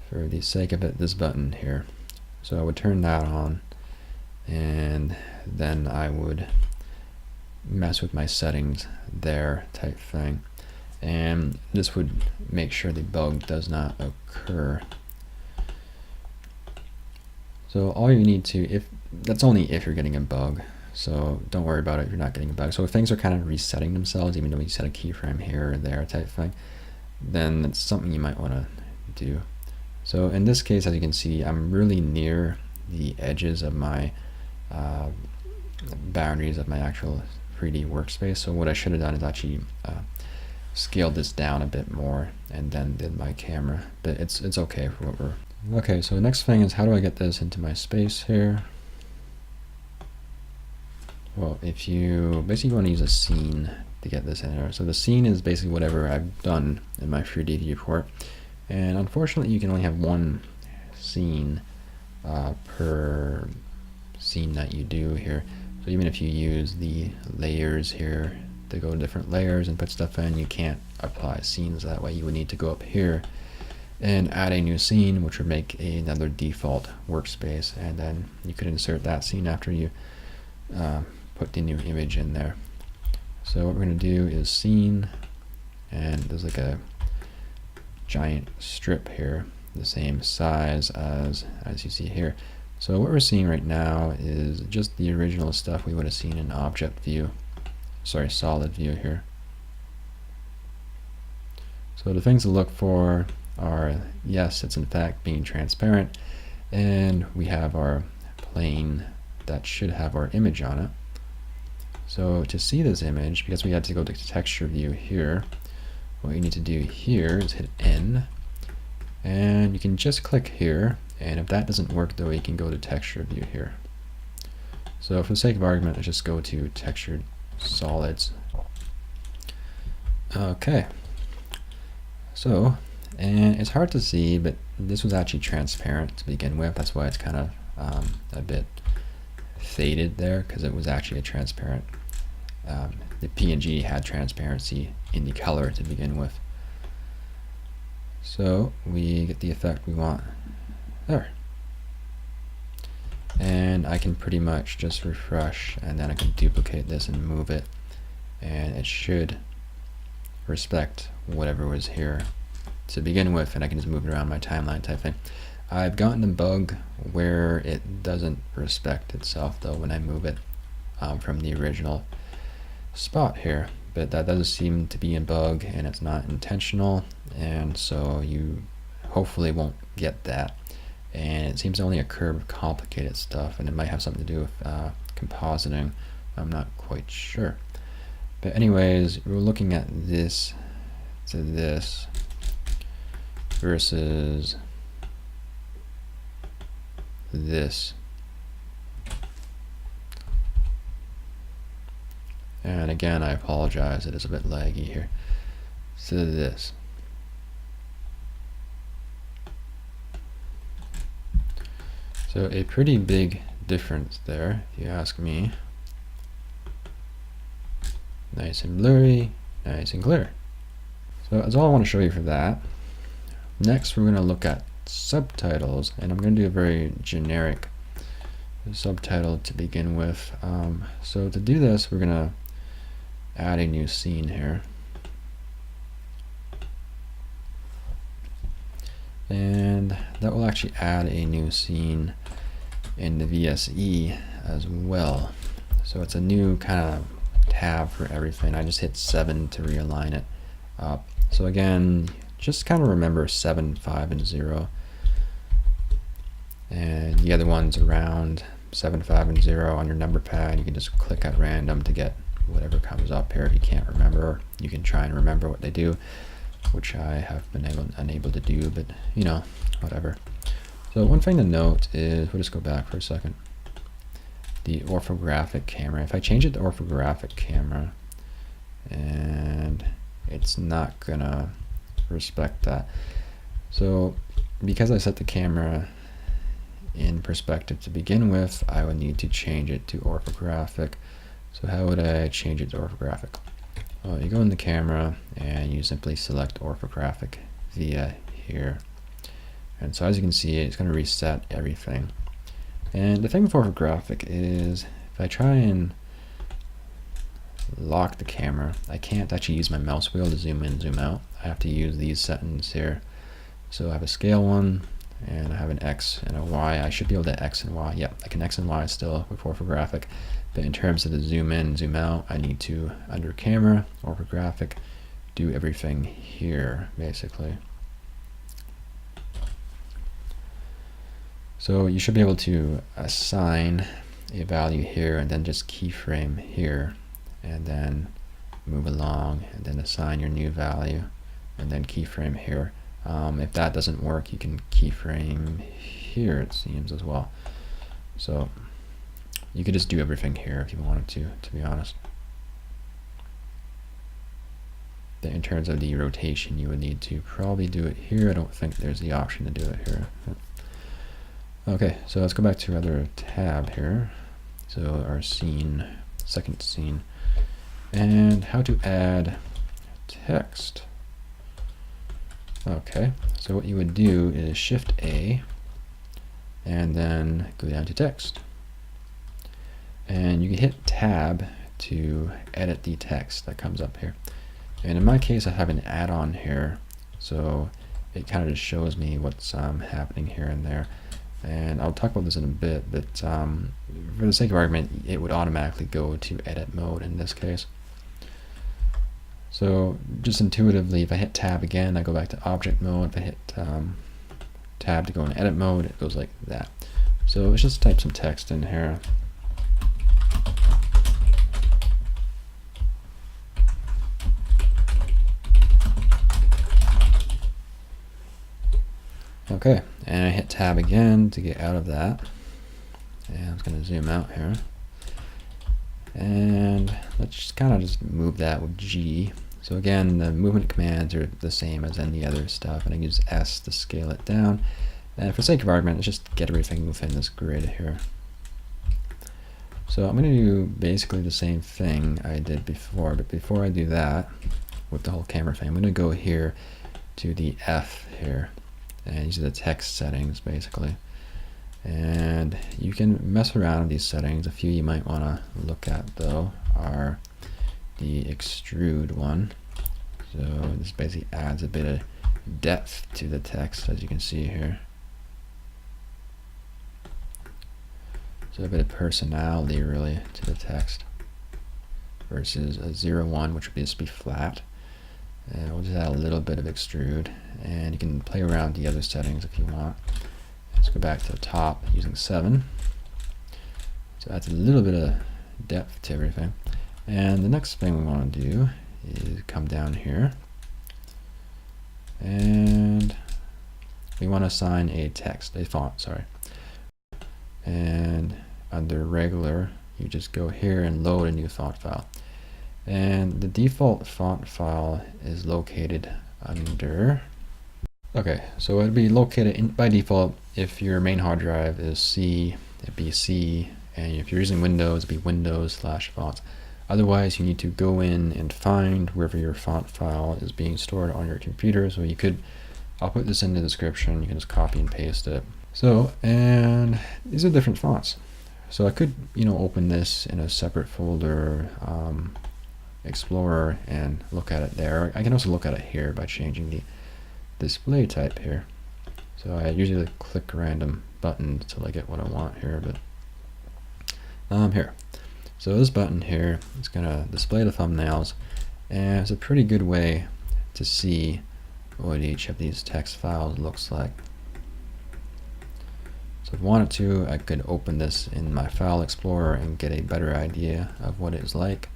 for the sake of it, this button here. So I would turn that on, and then I would mess with my settings there type thing. And this would make sure the bug does not occur. So all you need to, that's only if you're getting a bug, so don't worry about it if you're not getting a bug. So if things are kind of resetting themselves, even though you set a keyframe here or there type thing, then it's something you might want to do. So in this case, as you can see, I'm really near the edges of my boundaries of my actual 3D workspace. So what I should have done is actually scaled this down a bit more and then did my camera, but it's okay for what we're. Okay, so the next thing is, how do I get this into my space here? Well, if you basically want to use a scene to get this in there. So the scene is basically whatever I've done in my 3D viewport, and unfortunately you can only have one scene per scene that you do here. So even if you use the layers here to go to different layers and put stuff in, you can't apply scenes that way. You would need to go up here and add a new scene, which would make another default workspace, and then you could insert that scene after you put the new image in there. So what we're going to do is scene, and there's like a giant strip here, the same size as you see here. So what we're seeing right now is just the original stuff we would have seen in object view, sorry, solid view here. So the things to look for are, yes, it's in fact being transparent, and we have our plane that should have our image on it. So to see this image, because we had to go to texture view here, what you need to do here is hit N, and you can just click here, and if that doesn't work though, you can go to texture view here. So for the sake of argument, let's just go to textured solids. Okay, so, and it's hard to see, but this was actually transparent to begin with. That's why it's kind of a bit faded there, because it was actually a transparent. The PNG had transparency in the color to begin with. So we get the effect we want there. And I can pretty much just refresh, and then I can duplicate this and move it, and it should respect whatever was here to begin with, and I can just move it around my timeline type thing. I've gotten a bug where it doesn't respect itself though when I move it from the original spot here, but that doesn't seem to be a bug, and it's not intentional, and so you hopefully won't get that. And it seems to only occur with complicated stuff, and it might have something to do with compositing. I'm not quite sure. But anyways, we're looking at this to this versus this. And again, I apologize, it is a bit laggy here. So this. So a pretty big difference there, if you ask me. Nice and blurry, nice and clear. So that's all I want to show you for that. Next, we're going to look at subtitles, and I'm going to do a very generic subtitle to begin with. So to do this, we're going to add a new scene here. And that will actually add a new scene in the VSE as well. So it's a new kind of tab for everything. I just hit 7 to realign it up. So again, just kind of remember 7, 5, and 0. And the other ones around 7, 5, and 0 on your number pad. You can just click at random to get whatever comes up here. If you can't remember, you can try and remember what they do, which I have been unable to do, but you know, whatever. So one thing to note is, we'll just go back for a second. The orthographic camera. If I change it to orthographic camera, and it's not gonna respect that. So because I set the camera in perspective to begin with, I would need to change it to orthographic. So how would I change it to orthographic? Well, you go in the camera and you simply select orthographic via here. And so as you can see, it's going to reset everything. And the thing with orthographic is, if I try and lock the camera, I can't actually use my mouse wheel to zoom in, zoom out. I have to use these settings here. So I have a scale one, and I have an X and a Y. I should be able to X and Y. Yep, I can X and Y still with orthographic. But in terms of the zoom in, zoom out, I need to, under camera, orthographic, do everything here, basically. So you should be able to assign a value here and then just keyframe here, and then move along and then assign your new value and then keyframe here. If that doesn't work, you can keyframe here, it seems, as well. So you could just do everything here if you wanted to be honest. But in terms of the rotation, you would need to probably do it here. I don't think there's the option to do it here. Okay, so let's go back to our other tab here. So our scene, second scene, and how to add text. Okay, so what you would do is Shift A and then go down to text. And you can hit Tab to edit the text that comes up here. And in my case, I have an add-on here, so it kind of just shows me what's happening here and there. And I'll talk about this in a bit, but for the sake of argument, it would automatically go to edit mode in this case. So just intuitively, if I hit Tab again, I go back to object mode. If I hit Tab to go in edit mode, it goes like that. So let's just type some text in here. Okay, and I hit Tab again to get out of that. And I'm going to zoom out here. And let's just kind of just move that with G. So again, the movement commands are the same as any other stuff, and I use S to scale it down. And for sake of argument, let's just get everything within this grid here. So I'm going to do basically the same thing I did before, but before I do that, with the whole camera thing, I'm going to go here to the F here. And these are the text settings basically, and you can mess around with these settings. A few you might want to look at though are the extrude one. So this basically adds a bit of depth to the text, as you can see here. So a bit of personality really to the text, versus a 0-1, which would just be flat. And we'll just add a little bit of extrude, and you can play around the other settings if you want. Let's go back to the top using 7. So that's a little bit of depth to everything. And the next thing we want to do is come down here, and we want to assign a text, a font, sorry. And under regular, you just go here and load a new font file. And the default font file is located under, okay, so it'll be located by default if your main hard drive is C, it'd be C, and if you're using Windows, it'd be Windows/fonts. Otherwise, you need to go in and find wherever your font file is being stored on your computer. So you could, I'll put this in the description, you can just copy and paste it. So, and these are different fonts. So I could, open this in a separate folder, Explorer, and look at it there. I can also look at it here by changing the display type here. So I usually click random buttons till I get what I want here, but here. So this button here is going to display the thumbnails, and it's a pretty good way to see what each of these text files looks like. So if I wanted to, I could open this in my file explorer and get a better idea of what it's like.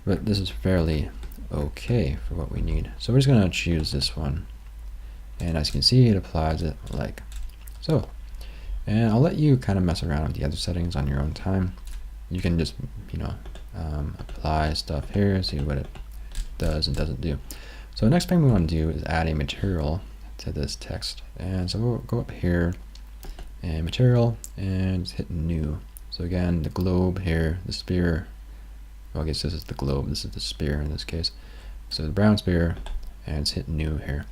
But this is fairly okay for what we need. So we're just going to choose this one. And as you can see, it applies it like so. And I'll let you kind of mess around with the other settings on your own time. You can just, apply stuff here, see what it does and doesn't do. So the next thing we want to do is add a material to this text. And so we'll go up here and material and just hit new. So again, the globe here, the spear, well, I guess this is the globe, this is the spear in this case. So the brown spear, and it's hit new here.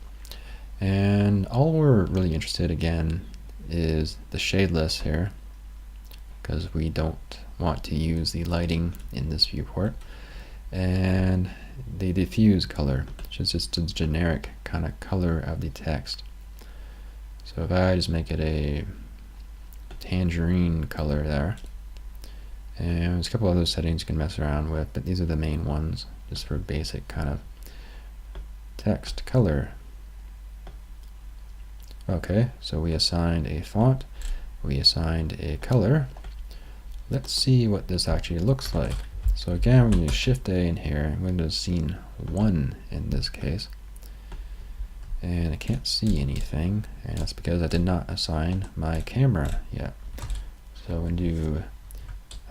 And all we're really interested again is the shadeless here, because we don't want to use the lighting in this viewport. And the diffuse color, which is just a generic kind of color of the text. So if I just make it a tangerine color there, and there's a couple other settings you can mess around with, but these are the main ones just for basic kind of text color. Okay, so we assigned a font, we assigned a color. Let's see what this actually looks like. So again, we're going to do Shift A in here, and we're going to scene 1 in this case. And I can't see anything, and that's because I did not assign my camera yet. So I'm going to do,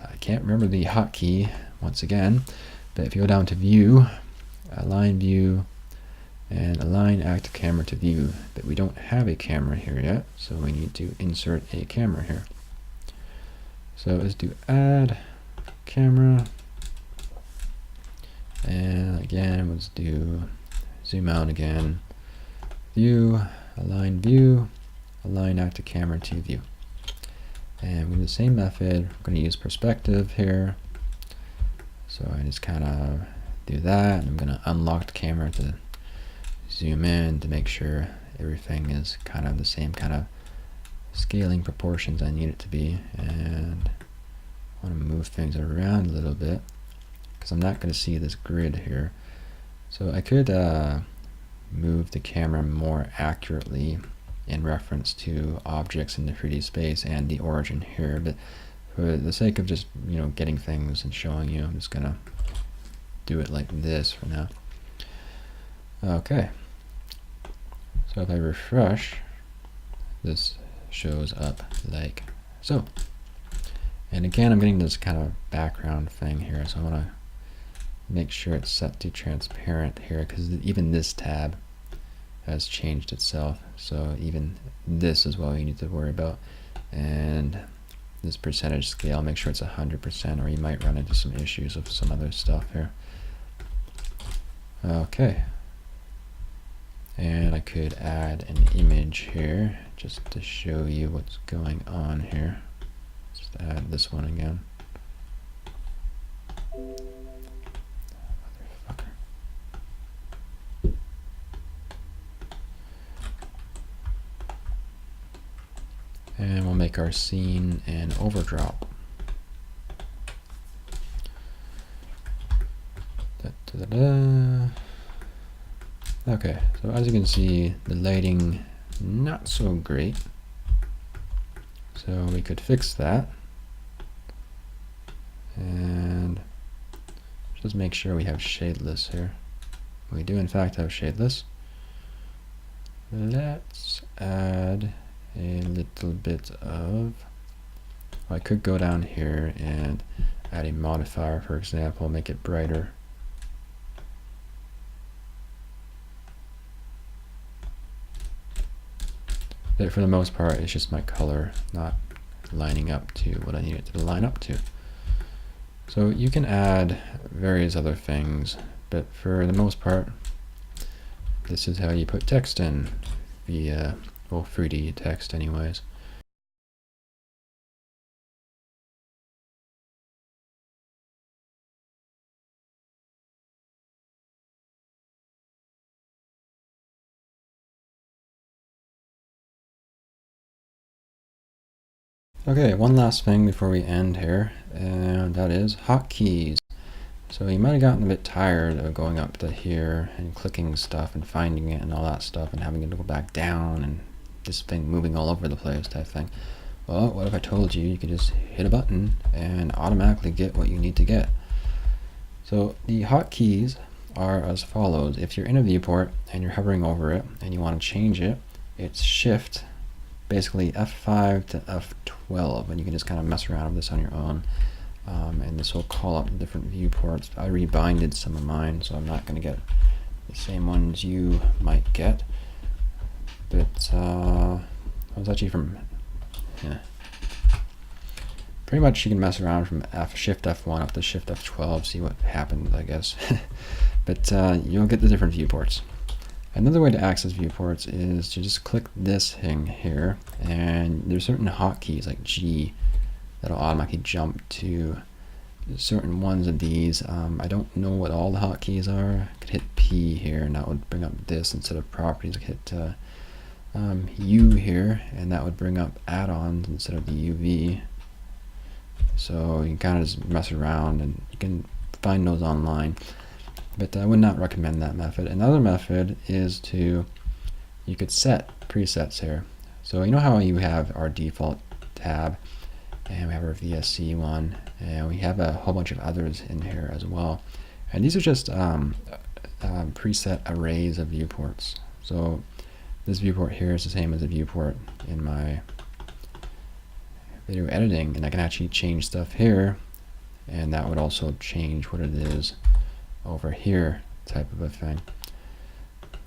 I can't remember the hotkey once again, but if you go down to View, Align View, and Align Active Camera to View, but we don't have a camera here yet, so we need to insert a camera here. So let's do Add Camera, and again, let's do Zoom Out again. View, Align View, Align Active Camera to View. And with the same method, we're going to use perspective here. So I just kind of do that, and I'm going to unlock the camera to zoom in to make sure everything is kind of the same kind of scaling proportions I need it to be. And I want to move things around a little bit because I'm not going to see this grid here. So I could move the camera more accurately in reference to objects in the 3D space and the origin here, but for the sake of just getting things and showing you, I'm just gonna do it like this for now. Okay, so if I refresh, this shows up like so. And again, I'm getting this kind of background thing here, so I want to make sure it's set to transparent here, because even this tab has changed itself, so even this is what you need to worry about. And this percentage scale, make sure it's 100%, or you might run into some issues with some other stuff here. Okay, and I could add an image here just to show you what's going on here. Just add this one again. And we'll make our scene an overdrop. Okay, so as you can see, the lighting not so great. So we could fix that. And just make sure we have shadeless here. We do in fact have shadeless. Let's add a little bit of, I could go down here and add a modifier, for example, make it brighter. But for the most part, it's just my color not lining up to what I need it to line up to. So you can add various other things, but for the most part, this is how you put text in via, well, 3D text anyways. Okay, one last thing before we end here, and that is hotkeys. So you might have gotten a bit tired of going up to here and clicking stuff and finding it and all that stuff and having to go back down and this thing moving all over the place type thing. Well, what if I told you could just hit a button and automatically get what you need to get? So the hotkeys are as follows. If you're in a viewport and you're hovering over it and you want to change it, it's Shift, basically F5 to F12, and you can just kind of mess around with this on your own. And this will call up different viewports. I rebinded some of mine, so I'm not going to get the same ones you might get. But I was actually from, pretty much you can mess around from Shift F1 up to Shift F12, see what happens, I guess. But you'll get the different viewports. Another way to access viewports is to just click this thing here, and there's certain hotkeys like G that'll automatically jump to certain ones of these. I don't know what all the hotkeys are. I could hit P here, and that would bring up this instead of properties. I could hit U here, and that would bring up add-ons instead of the UV. So you can kind of just mess around, and you can find those online. But I would not recommend that method. Another method is you could set presets here. So you know how you have our default tab, and we have our VSE one, and we have a whole bunch of others in here as well. And these are just preset arrays of viewports. So this viewport here is the same as a viewport in my video editing, and I can actually change stuff here, and that would also change what it is over here, type of a thing.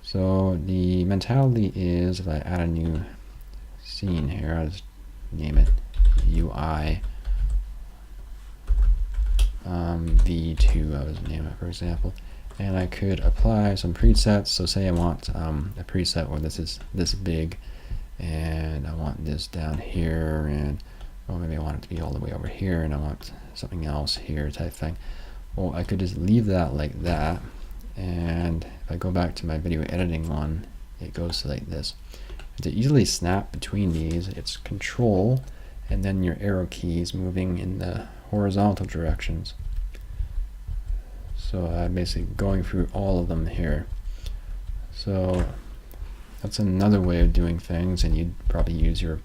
So the mentality is, if I add a new scene here, I'll just name it UI V2, I would name it, for example, and I could apply some presets. So say I want a preset where this is this big, and I want this down here, and well, maybe I want it to be all the way over here, and I want something else here, type thing. Well, I could just leave that like that, and if I go back to my video editing one, it goes like this. And to easily snap between these, it's Control and then your arrow keys moving in the horizontal directions. So I'm basically going through all of them here. So that's another way of doing things, and you'd probably use your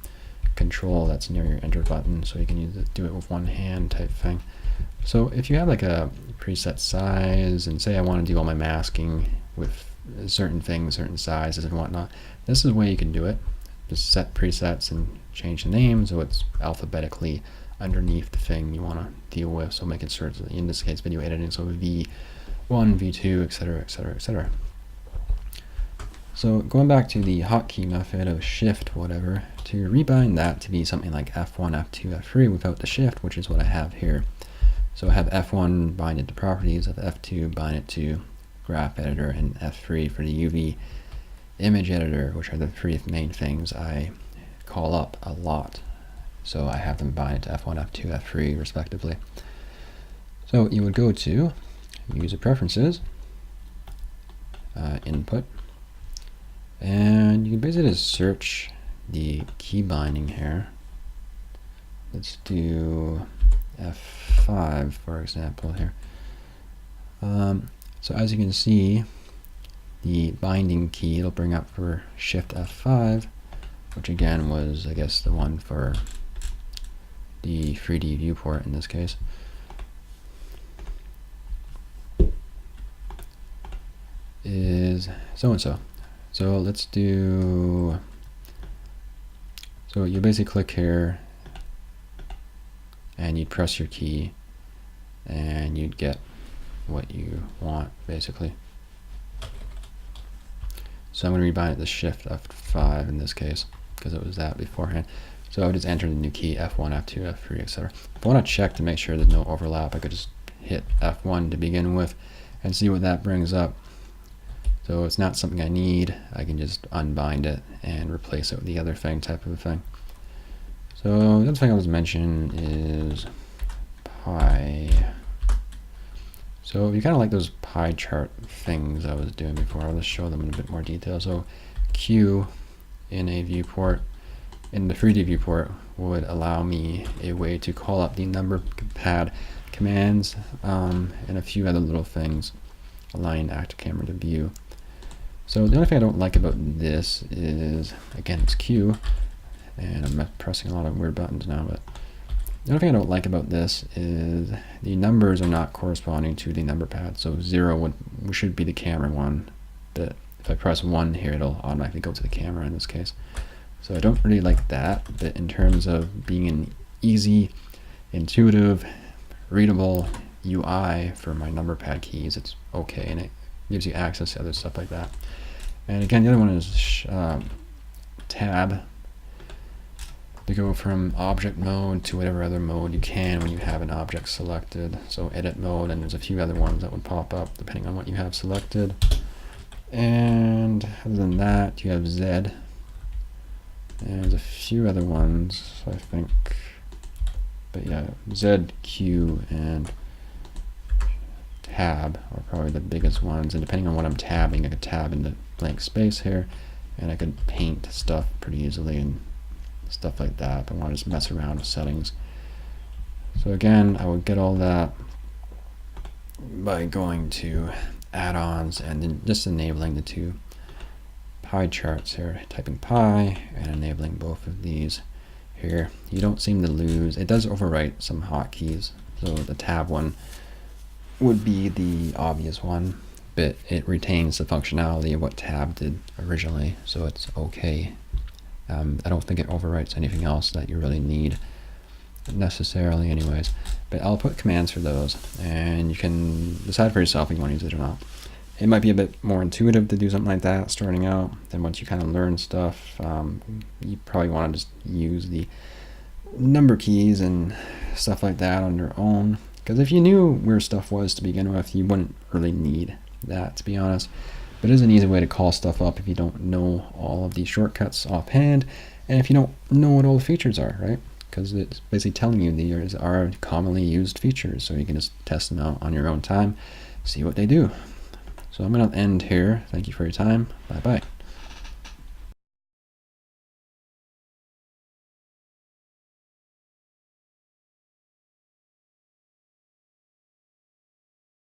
Control that's near your enter button, so you can do it with one hand type thing. So if you have like a preset size, and say I want to do all my masking with certain things, certain sizes and whatnot, this is the way you can do it. Just set presets and change the name so it's alphabetically underneath the thing you want to deal with. So make it sure, in this case, video editing, so V1, V2, etc., etc., etc. So going back to the hotkey method of Shift whatever, to rebind that to be something like F1, F2, F3 without the Shift, which is what I have here. So I have F1 bind it to properties, I have F2 bind it to graph editor, and F3 for the UV image editor, which are the three main things I call up a lot. So I have them bind it to F1, F2, F3 respectively. So you would go to user preferences, input, and you can basically just search the key binding here. Let's do F5 for example here. So as you can see, the binding key it'll bring up for Shift F5, which again was, I guess, the one for the 3D viewport in this case. Is so and so. So let's do, so you basically click here and you'd press your key and you'd get what you want basically. So I'm going to rebind it to Shift F5 in this case. because it was that beforehand. So I would just enter the new key, F1, F2, F3, etc. If I want to check to make sure there's no overlap, I could just hit F1 to begin with and see what that brings up. So it's not something I need. I can just unbind it and replace it with the other thing type of a thing. So the other thing I was mentioning is pie. So if you kind of like those pie chart things I was doing before, I'll just show them in a bit more detail. So Q in a viewport, in the 3D viewport, would allow me a way to call up the number pad commands and a few other little things, align active camera to view. So the only thing I don't like about this is, again, it's Q, and I'm pressing a lot of weird buttons now, but the only thing I don't like about this is the numbers are not corresponding to the number pad. So 0 should be the camera one, but if I press 1 here, it'll automatically go to the camera in this case. So I don't really like that, but in terms of being an easy, intuitive, readable UI for my number pad keys, it's okay, and it gives you access to other stuff like that. And again, the other one is tab. To go from object mode to whatever other mode you can when you have an object selected. So edit mode, and there's a few other ones that would pop up depending on what you have selected. And other than that, you have Z. And there's a few other ones, I think. But yeah, Z, Q, and tab are probably the biggest ones. And depending on what I'm tabbing, I could tab in the blank space here, and I could paint stuff pretty easily and stuff like that. But I want to just mess around with settings. So again, I would get all that by going to add-ons and then just enabling the two pie charts here, typing pie and enabling both of these here. You don't seem to lose. It does overwrite some hotkeys, so the tab one would be the obvious one, but it retains the functionality of what tab did originally, so it's okay. I don't think it overwrites anything else that you really need necessarily anyways, but I'll put commands for those, and you can decide for yourself if you want to use it or not. It might be a bit more intuitive to do something like that starting out. Then once you kind of learn stuff, you probably want to just use the number keys and stuff like that on your own, because if you knew where stuff was to begin with, you wouldn't really need that, to be honest. But it is an easy way to call stuff up if you don't know all of these shortcuts offhand, and if you don't know what all the features are, right? Because it's basically telling you these are commonly used features, so you can just test them out on your own time, see what they do. So I'm going to end here. Thank you for your time. Bye-bye.